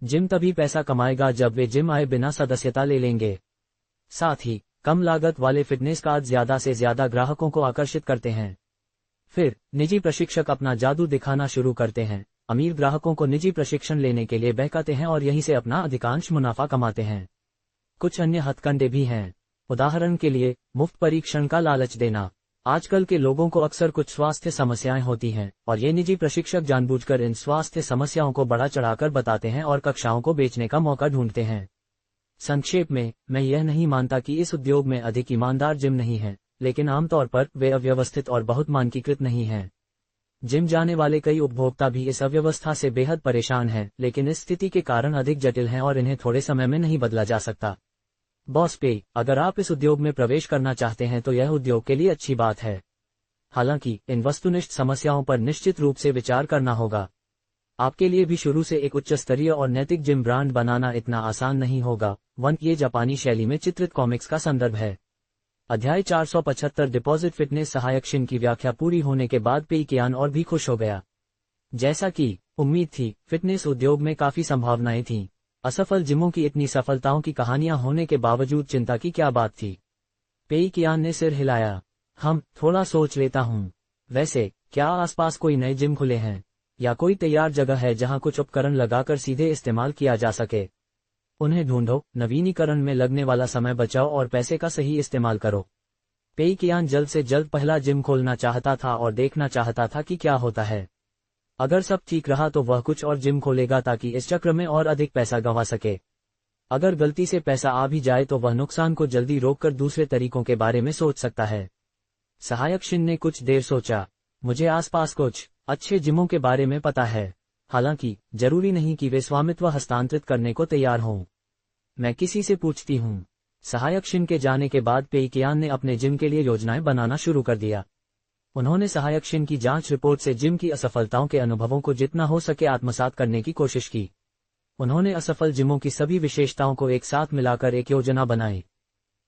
जिम तभी पैसा कमाएगा जब वे जिम आए बिना सदस्यता ले लेंगे। साथ ही कम लागत वाले फिटनेस कार्ड ज्यादा से ज्यादा ग्राहकों को आकर्षित करते हैं। फिर निजी प्रशिक्षक अपना जादू दिखाना शुरू करते हैं, अमीर ग्राहकों को निजी प्रशिक्षण लेने के लिए बहकाते हैं और यहीं से अपना अधिकांश मुनाफा कमाते हैं। कुछ अन्य हथकंडे भी हैं। उदाहरण के लिए, मुफ्त परीक्षण का लालच देना। आजकल के लोगों को अक्सर कुछ स्वास्थ्य समस्याएं होती हैं और ये निजी प्रशिक्षक जानबूझकर इन स्वास्थ्य समस्याओं को बढ़ा चढ़ाकर बताते हैं और कक्षाओं को बेचने का मौका ढूंढते हैं। संक्षेप में, मैं यह नहीं मानता कि इस उद्योग में अधिक ईमानदार जिम नहीं हैं, लेकिन आमतौर पर वे अव्यवस्थित और बहुत मानकीकृत नहीं हैं। जिम जाने वाले कई उपभोक्ता भी इस अव्यवस्था से बेहद परेशान हैं, लेकिन इस स्थिति के कारण अधिक जटिल हैं और इन्हें थोड़े समय में नहीं बदला जा सकता। बॉस पे, अगर आप इस उद्योग में प्रवेश करना चाहते हैं तो यह उद्योग के लिए अच्छी बात है। हालांकि इन वस्तुनिष्ठ समस्याओं पर निश्चित रूप से विचार करना होगा। आपके लिए भी शुरू से एक उच्च स्तरीय और नैतिक जिम ब्रांड बनाना इतना आसान नहीं होगा। ये जापानी शैली में चित्रित कॉमिक्स का संदर्भ है। अध्याय 475 डिपॉजिट फिटनेस सहायक शिन की व्याख्या पूरी होने के बाद पेई कियान और भी खुश हो गया। जैसा कि उम्मीद थी, फिटनेस उद्योग में काफी संभावनाएं थीं। असफल जिमों की इतनी सफलताओं की कहानियां होने के बावजूद चिंता की क्या बात थी? पेई कियान ने सिर हिलाया। थोड़ा सोच लेता हूँ। वैसे क्या आसपास कोई नए जिम खुले हैं या कोई तैयार जगह है जहाँ कुछ उपकरण लगाकर सीधे इस्तेमाल किया जा सके? उन्हें ढूंढो, नवीनीकरण में लगने वाला समय बचाओ और पैसे का सही इस्तेमाल करो। पेई कियान जल्द से जल्द पहला जिम खोलना चाहता था और देखना चाहता था कि क्या होता है। अगर सब ठीक रहा तो वह कुछ और जिम खोलेगा ताकि इस चक्र में और अधिक पैसा गंवा सके। अगर गलती से पैसा आ भी जाए तो वह नुकसान को जल्दी रोककर दूसरे तरीकों के बारे में सोच सकता है। सहायक शिन ने कुछ देर सोचा। मुझे आसपास कुछ अच्छे जिमों के बारे में पता है, हालांकि जरूरी नहीं कि वे स्वामित्व हस्तांतरित करने को तैयार हों। मैं किसी से पूछती हूँ। सहायक शिन के जाने के बाद पेई कियान ने अपने जिम के लिए योजनाएं बनाना शुरू कर दिया। उन्होंने सहायक शिन की जांच रिपोर्ट से जिम की असफलताओं के अनुभवों को जितना हो सके आत्मसात करने की कोशिश की। उन्होंने असफल जिमों की सभी विशेषताओं को एक साथ मिलाकर एक योजना बनाई।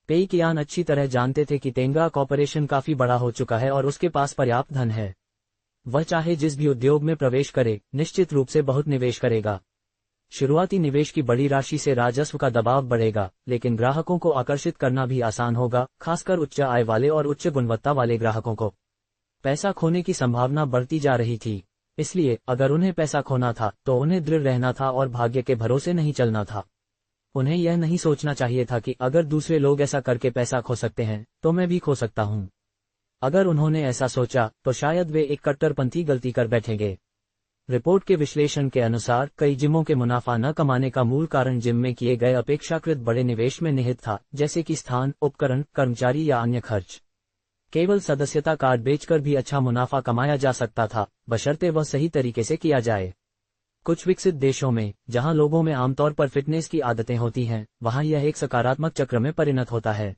पेई कियान अच्छी तरह जानते थे कि तेंगा कॉर्पोरेशन काफी बड़ा हो चुका है और उसके पास पर्याप्त धन है। वह चाहे जिस भी उद्योग में प्रवेश करे, निश्चित रूप से बहुत निवेश करेगा। शुरुआती निवेश की बड़ी राशि से राजस्व का दबाव बढ़ेगा, लेकिन ग्राहकों को आकर्षित करना भी आसान होगा, खासकर उच्च आय वाले और उच्च गुणवत्ता वाले ग्राहकों को। पैसा खोने की संभावना बढ़ती जा रही थी, इसलिए अगर उन्हें पैसा खोना था तो उन्हें दृढ़ रहना था और भाग्य के भरोसे नहीं चलना था। उन्हें यह नहीं सोचना चाहिए था कि अगर दूसरे लोग ऐसा करके पैसा खो सकते हैं तो मैं भी खो सकता हूँ। अगर उन्होंने ऐसा सोचा तो शायद वे एक कट्टरपंथी गलती कर बैठेंगे। रिपोर्ट के विश्लेषण के अनुसार कई जिमों के मुनाफा न कमाने का मूल कारण जिम में किए गए अपेक्षाकृत बड़े निवेश में निहित था, जैसे कि स्थान, उपकरण, कर्मचारी या अन्य खर्च। केवल सदस्यता कार्ड बेचकर भी अच्छा मुनाफा कमाया जा सकता था, बशर्ते वह सही तरीके से किया जाए। कुछ विकसित देशों में, जहां लोगों में आमतौर पर फिटनेस की आदतें होती हैं, वहां यह एक सकारात्मक चक्र में परिणत होता है।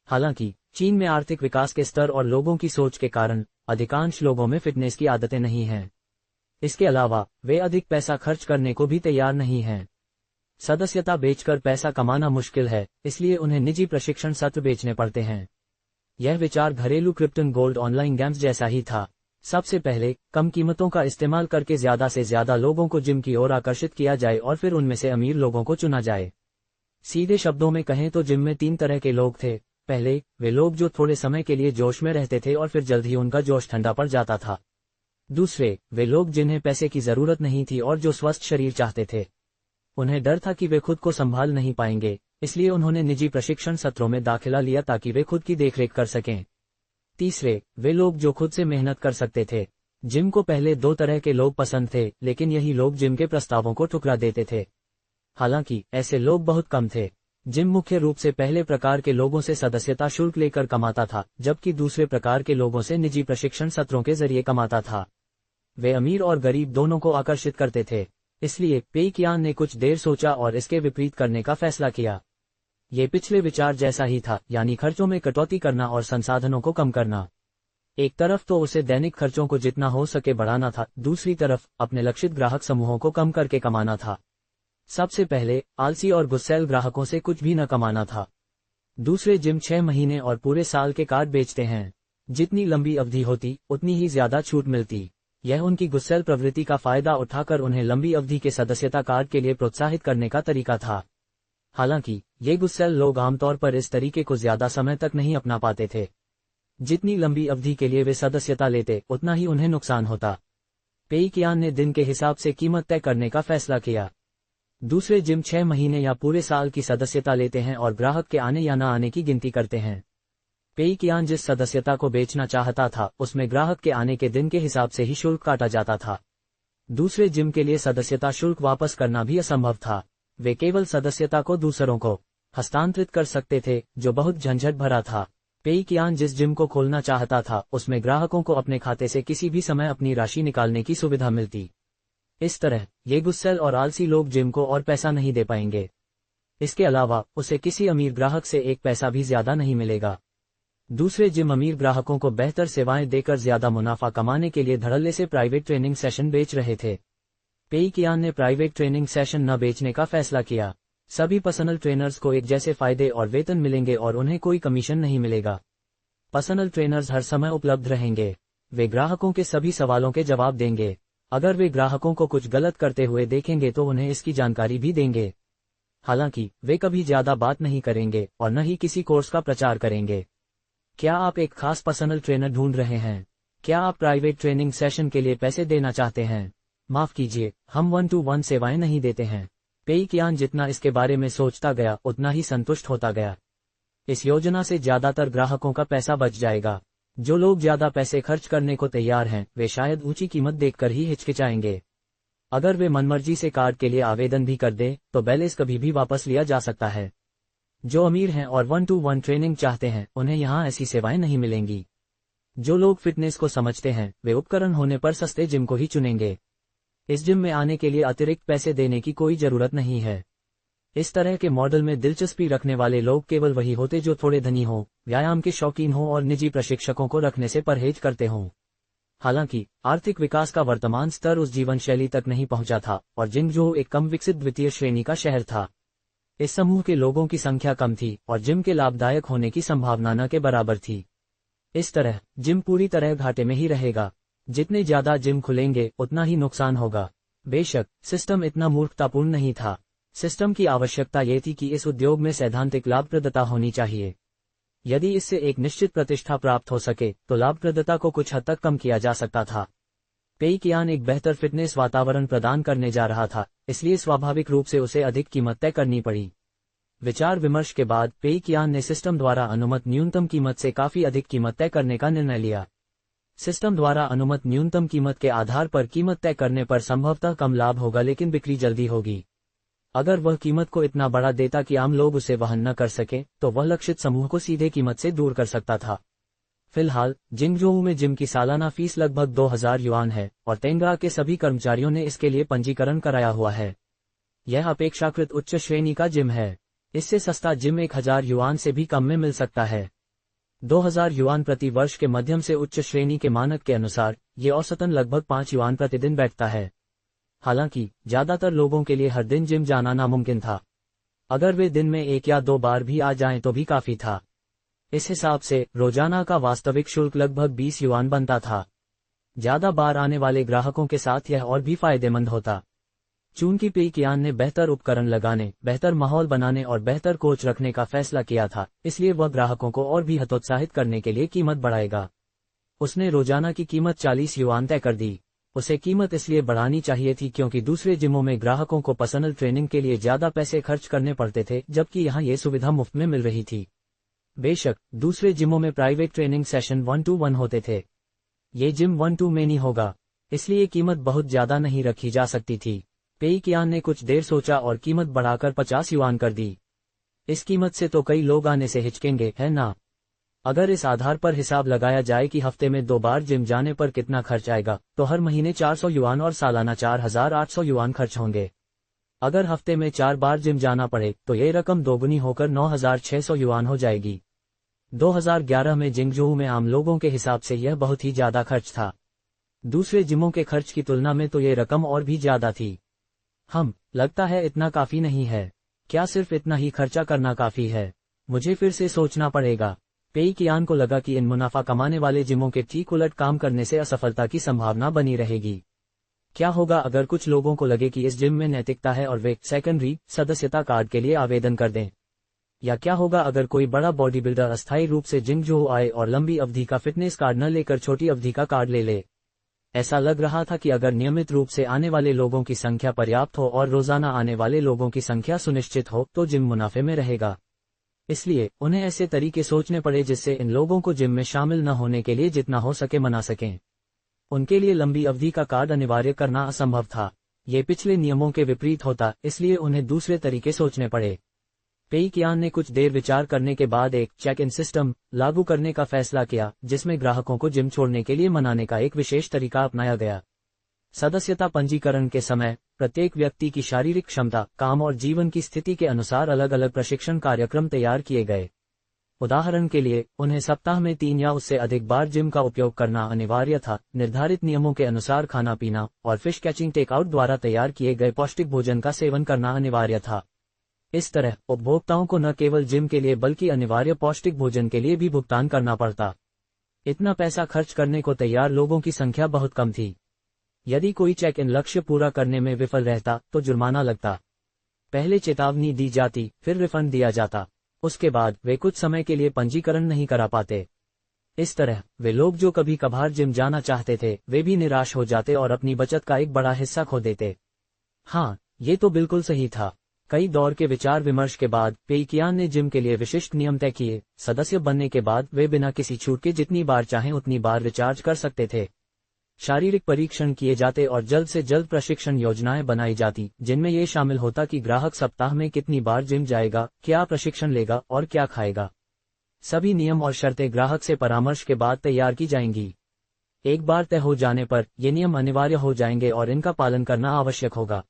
हालांकि चीन में आर्थिक विकास के स्तर और लोगों की सोच के कारण अधिकांश लोगों में फिटनेस की आदतें नहीं हैं। इसके अलावा वे अधिक पैसा खर्च करने को भी तैयार नहीं हैं। सदस्यता बेचकर पैसा कमाना मुश्किल है, इसलिए उन्हें निजी प्रशिक्षण सत्र बेचने पड़ते हैं। यह विचार घरेलू क्रिप्टन गोल्ड ऑनलाइन गेम्स जैसा ही था। सबसे पहले कम कीमतों का इस्तेमाल करके ज्यादा से ज्यादा लोगों को जिम की ओर आकर्षित किया जाए और फिर उनमें से अमीर लोगों को चुना जाए। सीधे शब्दों में कहें तो जिम में 3 तरह के लोग थे: पहले, वे लोग जो थोड़े समय के लिए जोश में रहते थे और फिर जल्द ही उनका जोश ठंडा पड़ जाता था। दूसरे, वे लोग जिन्हें पैसे की जरूरत नहीं थी और जो स्वस्थ शरीर चाहते थे। उन्हें डर था कि वे खुद को संभाल नहीं पाएंगे, इसलिए उन्होंने निजी प्रशिक्षण सत्रों में दाखिला लिया ताकि वे खुद की देखरेख कर सकें। तीसरे, वे लोग जो खुद से मेहनत कर सकते थे। जिम को पहले दो तरह के लोग पसंद थे, लेकिन यही लोग जिम के प्रस्तावों को ठुकरा देते थे। हालांकि ऐसे लोग बहुत कम थे। जिम मुख्य रूप से पहले प्रकार के लोगों से सदस्यता शुल्क लेकर कमाता था, जबकि दूसरे प्रकार के लोगों से निजी प्रशिक्षण सत्रों के जरिए कमाता था। वे अमीर और गरीब दोनों को आकर्षित करते थे। इसलिए पेई कियान ने कुछ देर सोचा और इसके विपरीत करने का फैसला किया। ये पिछले विचार जैसा ही था, यानी खर्चों में कटौती करना और संसाधनों को कम करना। एक तरफ तो उसे दैनिक खर्चों को जितना हो सके बढ़ाना था, दूसरी तरफ अपने लक्षित ग्राहक समूहों को कम करके कमाना था। सबसे पहले, आलसी और गुस्सैल ग्राहकों से कुछ भी न कमाना था। दूसरे, जिम 6 महीने और पूरे साल के कार्ड बेचते हैं। जितनी लंबी अवधि होती, उतनी ही ज्यादा छूट मिलती। यह उनकी गुस्सैल प्रवृत्ति का फायदा उठाकर उन्हें लंबी अवधि के सदस्यता कार्ड के लिए प्रोत्साहित करने का तरीका था। हालांकि ये गुस्सैल लोग आमतौर पर इस तरीके को ज्यादा समय तक नहीं अपना पाते थे। जितनी लंबी अवधि के लिए वे सदस्यता लेते, उतना ही उन्हें नुकसान होता। पेई कियान ने दिन के हिसाब से कीमत तय करने का फैसला किया। दूसरे, जिम 6 महीने या पूरे साल की सदस्यता लेते हैं और ग्राहक के आने या न आने की गिनती करते हैं। पेई कियान जिस सदस्यता को बेचना चाहता था, उसमें ग्राहक के आने के दिन के हिसाब से ही शुल्क काटा जाता था। दूसरे, जिम के लिए सदस्यता शुल्क वापस करना भी असंभव था। वे केवल सदस्यता को दूसरों को हस्तांतरित कर सकते थे, जो बहुत झंझट भरा था। पेई कियान जिस जिम को खोलना चाहता था, उसमें ग्राहकों को अपने खाते से किसी भी समय अपनी राशि निकालने की सुविधा मिलती। इस तरह ये गुस्सैल और आलसी लोग जिम को और पैसा नहीं दे पाएंगे। इसके अलावा उसे किसी अमीर ग्राहक से एक पैसा भी ज्यादा नहीं मिलेगा। दूसरे, जिम अमीर ग्राहकों को बेहतर सेवाएं देकर ज्यादा मुनाफा कमाने के लिए धड़ल्ले से प्राइवेट ट्रेनिंग सेशन बेच रहे थे। पेई कियान ने प्राइवेट ट्रेनिंग सेशन न बेचने का फैसला किया। सभी पर्सनल ट्रेनर्स को एक जैसे फायदे और वेतन मिलेंगे और उन्हें कोई कमीशन नहीं मिलेगा। पर्सनल ट्रेनर्स हर समय उपलब्ध रहेंगे। वे ग्राहकों के सभी सवालों के जवाब देंगे। अगर वे ग्राहकों को कुछ गलत करते हुए देखेंगे तो उन्हें इसकी जानकारी भी देंगे। हालांकि वे कभी ज्यादा बात नहीं करेंगे और न ही किसी कोर्स का प्रचार करेंगे। क्या आप एक खास पर्सनल ट्रेनर ढूंढ रहे हैं? क्या आप प्राइवेट ट्रेनिंग सेशन के लिए पैसे देना चाहते हैं? माफ कीजिए, हम 1-to-1 सेवाएं नहीं देते हैं। पेई कियान जितना इसके बारे में सोचता गया, उतना ही संतुष्ट होता गया। इस योजना से ज्यादातर ग्राहकों का पैसा बच जाएगा। जो लोग ज्यादा पैसे खर्च करने को तैयार हैं, वे शायद ऊंची कीमत देखकर ही हिचकिचाएंगे। अगर वे मनमर्जी से कार्ड के लिए आवेदन भी कर दें, तो बैलेंस कभी भी वापस लिया जा सकता है। जो अमीर हैं और 1-to-1 ट्रेनिंग चाहते हैं, उन्हें यहाँ ऐसी सेवाएं नहीं मिलेंगी। जो लोग फिटनेस को समझते हैं, वे उपकरण होने पर सस्ते जिम को ही चुनेंगे। इस जिम में आने के लिए अतिरिक्त पैसे देने की कोई जरूरत नहीं है। इस तरह के मॉडल में दिलचस्पी रखने वाले लोग केवल वही होते जो थोड़े धनी हों, व्यायाम के शौकीन हों और निजी प्रशिक्षकों को रखने से परहेज करते हों। हालांकि आर्थिक विकास का वर्तमान स्तर उस जीवन शैली तक नहीं पहुंचा था और जिंगझोउ एक कम विकसित द्वितीय श्रेणी का शहर था। इस समूह के लोगों की संख्या कम थी और जिम के लाभदायक होने की संभावना न के बराबर थी। इस तरह जिम पूरी तरह घाटे में ही रहेगा। जितने ज्यादा जिम खुलेंगे, उतना ही नुकसान होगा। बेशक सिस्टम इतना मूर्खतापूर्ण नहीं था। सिस्टम की आवश्यकता ये थी कि इस उद्योग में सैद्धांतिक लाभप्रदता होनी चाहिए। यदि इससे एक निश्चित प्रतिष्ठा प्राप्त हो सके, तो लाभप्रदता को कुछ हद तक कम किया जा सकता था। पेई कियान एक बेहतर फिटनेस वातावरण प्रदान करने जा रहा था, इसलिए स्वाभाविक रूप से उसे अधिक कीमत तय करनी पड़ी। विचार विमर्श के बाद पेई कियान ने सिस्टम द्वारा अनुमत न्यूनतम कीमत से काफी अधिक कीमत तय करने का निर्णय लिया। सिस्टम द्वारा अनुमत न्यूनतम कीमत के आधार पर कीमत तय करने पर संभवतः कम लाभ होगा, लेकिन बिक्री जल्दी होगी। अगर वह कीमत को इतना बढ़ा देता कि आम लोग उसे वहन न कर सके, तो वह लक्षित समूह को सीधे कीमत से दूर कर सकता था। फिलहाल जिंगझोउ में जिम की सालाना फीस लगभग 2000 युआन है और तेंगा के सभी कर्मचारियों ने इसके लिए पंजीकरण कराया हुआ है। यह अपेक्षाकृत उच्च श्रेणी का जिम है। इससे सस्ता जिम 1000 युआन से भी कम में मिल सकता है। 2000 युआन प्रति वर्ष के मध्यम से उच्च श्रेणी के मानक के अनुसार ये औसतन लगभग 5 युआन प्रतिदिन बैठता है। हालांकि ज्यादातर लोगों के लिए हर दिन जिम जाना नामुमकिन था। अगर वे दिन में 1 या 2 बार भी आ जाएं तो भी काफी था। इस हिसाब से रोजाना का वास्तविक शुल्क लगभग 20 युआन बनता था। ज्यादा बार आने वाले ग्राहकों के साथ यह और भी फायदेमंद होता। चूंकि पेई कियान ने बेहतर उपकरण लगाने, बेहतर माहौल बनाने और बेहतर कोच रखने का फैसला किया था, इसलिए वह ग्राहकों को और भी हतोत्साहित करने के लिए कीमत बढ़ाएगा। उसने रोजाना की कीमत 40 युआन तय कर दी। उसे कीमत इसलिए बढ़ानी चाहिए थी क्योंकि दूसरे जिमों में ग्राहकों को पर्सनल ट्रेनिंग के लिए ज्यादा पैसे खर्च करने पड़ते थे, जबकि यहाँ ये सुविधा मुफ्त में मिल रही थी। बेशक दूसरे जिमों में प्राइवेट ट्रेनिंग सेशन 1-to-1 होते थे। ये जिम 1-to मेनी होगा, इसलिए कीमत बहुत ज्यादा नहीं रखी जा सकती थी। पेई कियान ने कुछ देर सोचा और कीमत बढ़ाकर 50 युआन कर दी। इस कीमत से तो कई लोग आने से हिचकेंगे, है ना? अगर इस आधार पर हिसाब लगाया जाए कि हफ्ते में 2 बार जिम जाने पर कितना खर्च आएगा, तो हर महीने 400 युआन और सालाना 4800 युआन खर्च होंगे। अगर हफ्ते में 4 बार जिम जाना पड़े तो ये रकम दोगुनी होकर 9600 युआन हो जाएगी। 2011 में जिंगजोऊ में आम लोगों के हिसाब से यह बहुत ही ज्यादा खर्च था। दूसरे जिमों के खर्च की तुलना में तो ये रकम और भी ज्यादा थी। लगता है इतना काफी नहीं है। क्या सिर्फ इतना ही खर्चा करना काफी है? मुझे फिर से सोचना पड़ेगा। पेई कियान को लगा कि इन मुनाफा कमाने वाले जिमों के ठीक उलट काम करने से असफलता की संभावना बनी रहेगी। क्या होगा अगर कुछ लोगों को लगे कि इस जिम में नैतिकता है और वे सेकेंडरी सदस्यता कार्ड के लिए आवेदन कर दें? या क्या होगा अगर कोई बड़ा बॉडी बिल्डर अस्थायी रूप से जिंगजोऊ आए और लंबी अवधि का फिटनेस कार्ड न लेकर छोटी अवधि का कार्ड ले ले? ऐसा लग रहा था कि अगर नियमित रूप से आने वाले लोगों की संख्या पर्याप्त हो और रोजाना आने वाले लोगों की संख्या सुनिश्चित हो तो जिम मुनाफे में रहेगा। इसलिए उन्हें ऐसे तरीके सोचने पड़े जिससे इन लोगों को जिम में शामिल न होने के लिए जितना हो सके मना सकें। उनके लिए लंबी अवधि का कार्ड अनिवार्य करना असंभव था। ये पिछले नियमों के विपरीत होता, इसलिए उन्हें दूसरे तरीके सोचने पड़े। पेई कियान ने कुछ देर विचार करने के बाद एक चेक इन सिस्टम लागू करने का फैसला किया, जिसमें ग्राहकों को जिम छोड़ने के लिए मनाने का एक विशेष तरीका अपनाया गया। सदस्यता पंजीकरण के समय प्रत्येक व्यक्ति की शारीरिक क्षमता, काम और जीवन की स्थिति के अनुसार अलग अलग प्रशिक्षण कार्यक्रम तैयार किए गए। उदाहरण के लिए, उन्हें सप्ताह में 3 या उससे अधिक बार जिम का उपयोग करना अनिवार्य था। निर्धारित नियमों के अनुसार खाना पीना और फिश कैचिंग टेकआउट द्वारा तैयार किए गए पौष्टिक भोजन का सेवन करना अनिवार्य था। इस तरह उपभोक्ताओं को न केवल जिम के लिए बल्कि अनिवार्य पौष्टिक भोजन के लिए भी भुगतान करना पड़ता। इतना पैसा खर्च करने को तैयार लोगों की संख्या बहुत कम थी। यदि कोई चेक इन लक्ष्य पूरा करने में विफल रहता तो जुर्माना लगता। पहले चेतावनी दी जाती, फिर रिफंड दिया जाता। उसके बाद वे कुछ समय के लिए पंजीकरण नहीं करा पाते। इस तरह वे लोग जो कभी कभार जिम जाना चाहते थे वे भी निराश हो जाते और अपनी बचत का एक बड़ा हिस्सा खो देते। हाँ, ये तो बिल्कुल सही था। कई दौर के विचार विमर्श के बाद पेई कियान ने जिम के लिए विशिष्ट नियम तय किए। सदस्य बनने के बाद वे बिना किसी छूट के जितनी बार चाहें उतनी बार रिचार्ज कर सकते थे। शारीरिक परीक्षण किए जाते और जल्द से जल्द प्रशिक्षण योजनाएं बनाई जाती, जिनमें ये शामिल होता कि ग्राहक सप्ताह में कितनी बार जिम जाएगा, क्या प्रशिक्षण लेगा और क्या खाएगा। सभी नियम और शर्तें ग्राहक से परामर्श के बाद तैयार की जाएंगी। एक बार तय हो जाने पर ये नियम अनिवार्य हो जाएंगे और इनका पालन करना आवश्यक होगा।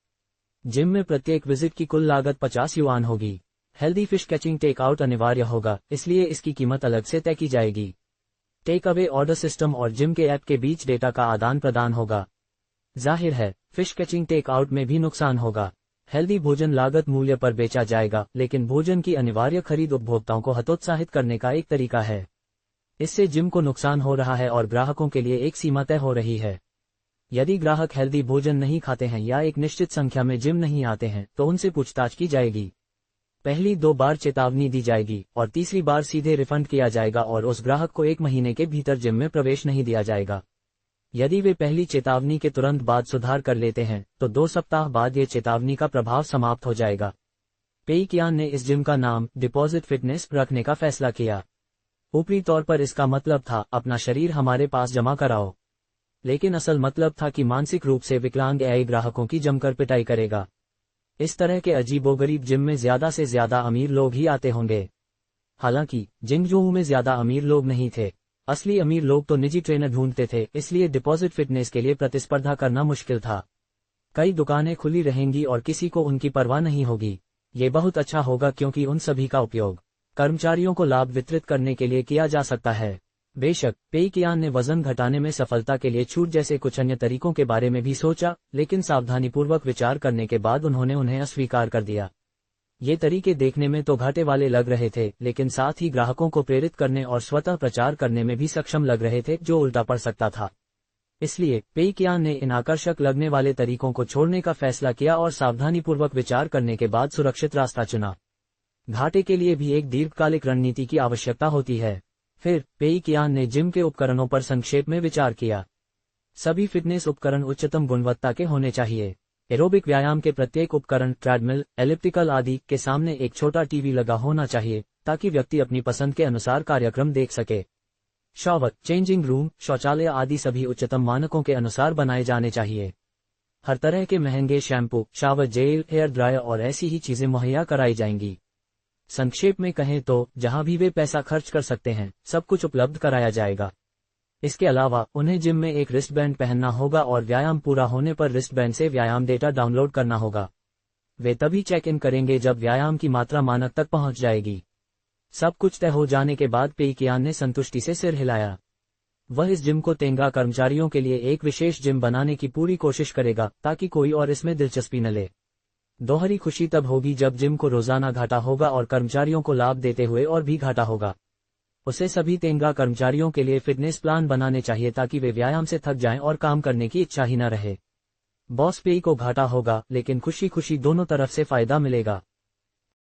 जिम में प्रत्येक विजिट की कुल लागत 50 युआन होगी। हेल्दी फिश कैचिंग टेकआउट अनिवार्य होगा, इसलिए इसकी कीमत अलग से तय की जाएगी। टेक अवे ऑर्डर सिस्टम और जिम के ऐप के बीच डेटा का आदान प्रदान होगा। जाहिर है, फिश कैचिंग टेकआउट में भी नुकसान होगा। हेल्दी भोजन लागत मूल्य पर बेचा जाएगा, लेकिन भोजन की अनिवार्य खरीद उपभोक्ताओं को हतोत्साहित करने का एक तरीका है। इससे जिम को नुकसान हो रहा है और ग्राहकों के लिए एक सीमा तय हो रही है। यदि ग्राहक हेल्दी भोजन नहीं खाते हैं या एक निश्चित संख्या में जिम नहीं आते हैं तो उनसे पूछताछ की जाएगी। पहली 2 बार चेतावनी दी जाएगी और तीसरी बार सीधे रिफंड किया जाएगा और उस ग्राहक को 1 महीने के भीतर जिम में प्रवेश नहीं दिया जाएगा। यदि वे पहली चेतावनी के तुरंत बाद सुधार कर लेते हैं तो 2 सप्ताह बाद ये चेतावनी का प्रभाव समाप्त हो जाएगा। पेई कियान ने इस जिम का नाम डिपॉजिट फिटनेस रखने का फैसला किया। ऊपरी तौर पर इसका मतलब था अपना शरीर हमारे पास जमा कराओ, लेकिन असल मतलब था कि मानसिक रूप से विकलांग एआई ग्राहकों की जमकर पिटाई करेगा। इस तरह के अजीबोगरीब जिम में ज्यादा से ज्यादा अमीर लोग ही आते होंगे। हालांकि जिंगजोऊ में ज्यादा अमीर लोग नहीं थे। असली अमीर लोग तो निजी ट्रेनर ढूंढते थे, इसलिए डिपॉजिट फिटनेस के लिए प्रतिस्पर्धा करना मुश्किल था। कई दुकानें खुली रहेंगी और किसी को उनकी परवाह नहीं होगी। ये बहुत अच्छा होगा क्योंकि उन सभी का उपयोग कर्मचारियों को लाभ वितरित करने के लिए किया जा सकता है। बेशक पेई कियान ने वजन घटाने में सफलता के लिए छूट जैसे कुछ अन्य तरीकों के बारे में भी सोचा, लेकिन सावधानीपूर्वक विचार करने के बाद उन्होंने उन्हें अस्वीकार कर दिया। ये तरीके देखने में तो घाटे वाले लग रहे थे, लेकिन साथ ही ग्राहकों को प्रेरित करने और स्वतः प्रचार करने में भी सक्षम लग रहे थे, जो उल्टा पड़ सकता था। इसलिए पेई कियान ने इन आकर्षक लगने वाले तरीकों को छोड़ने का फैसला किया और सावधानीपूर्वक विचार करने के बाद सुरक्षित रास्ता चुना। घाटे के लिए भी एक दीर्घकालिक रणनीति की आवश्यकता होती है। फिर पेई कियान ने जिम के उपकरणों पर संक्षेप में विचार किया। सभी फिटनेस उपकरण उच्चतम गुणवत्ता के होने चाहिए। एरोबिक व्यायाम के प्रत्येक उपकरण, ट्रेडमिल, एलिप्टिकल आदि के सामने एक छोटा टीवी लगा होना चाहिए ताकि व्यक्ति अपनी पसंद के अनुसार कार्यक्रम देख सके। शॉवर, चेंजिंग रूम, शौचालय आदि सभी उच्चतम मानकों के अनुसार बनाए जाने चाहिए। हर तरह के महंगे shampoo, shower gel, hair dryer और ऐसी ही चीजें मुहैया कराई जाएंगी। संक्षेप में कहें तो जहां भी वे पैसा खर्च कर सकते हैं, सब कुछ उपलब्ध कराया जाएगा। इसके अलावा उन्हें जिम में एक रिस्टबैंड पहनना होगा और व्यायाम पूरा होने पर रिस्टबैंड से व्यायाम डेटा डाउनलोड करना होगा। वे तभी चेक इन करेंगे जब व्यायाम की मात्रा मानक तक पहुंच जाएगी। सब कुछ तय हो जाने के बाद पेई कियान ने संतुष्टि से सिर हिलाया। वह इस जिम को तेंगा कर्मचारियों के लिए एक विशेष जिम बनाने की पूरी कोशिश करेगा ताकि कोई और इसमें दिलचस्पी न ले। दोहरी खुशी तब होगी जब जिम को रोजाना घाटा होगा और कर्मचारियों को लाभ देते हुए और भी घाटा होगा। उसे सभी तेंगा कर्मचारियों के लिए फिटनेस प्लान बनाने चाहिए ताकि वे व्यायाम से थक जाएं और काम करने की इच्छा ही न रहे। बॉस पेई को घाटा होगा लेकिन खुशी खुशी दोनों तरफ से फायदा मिलेगा।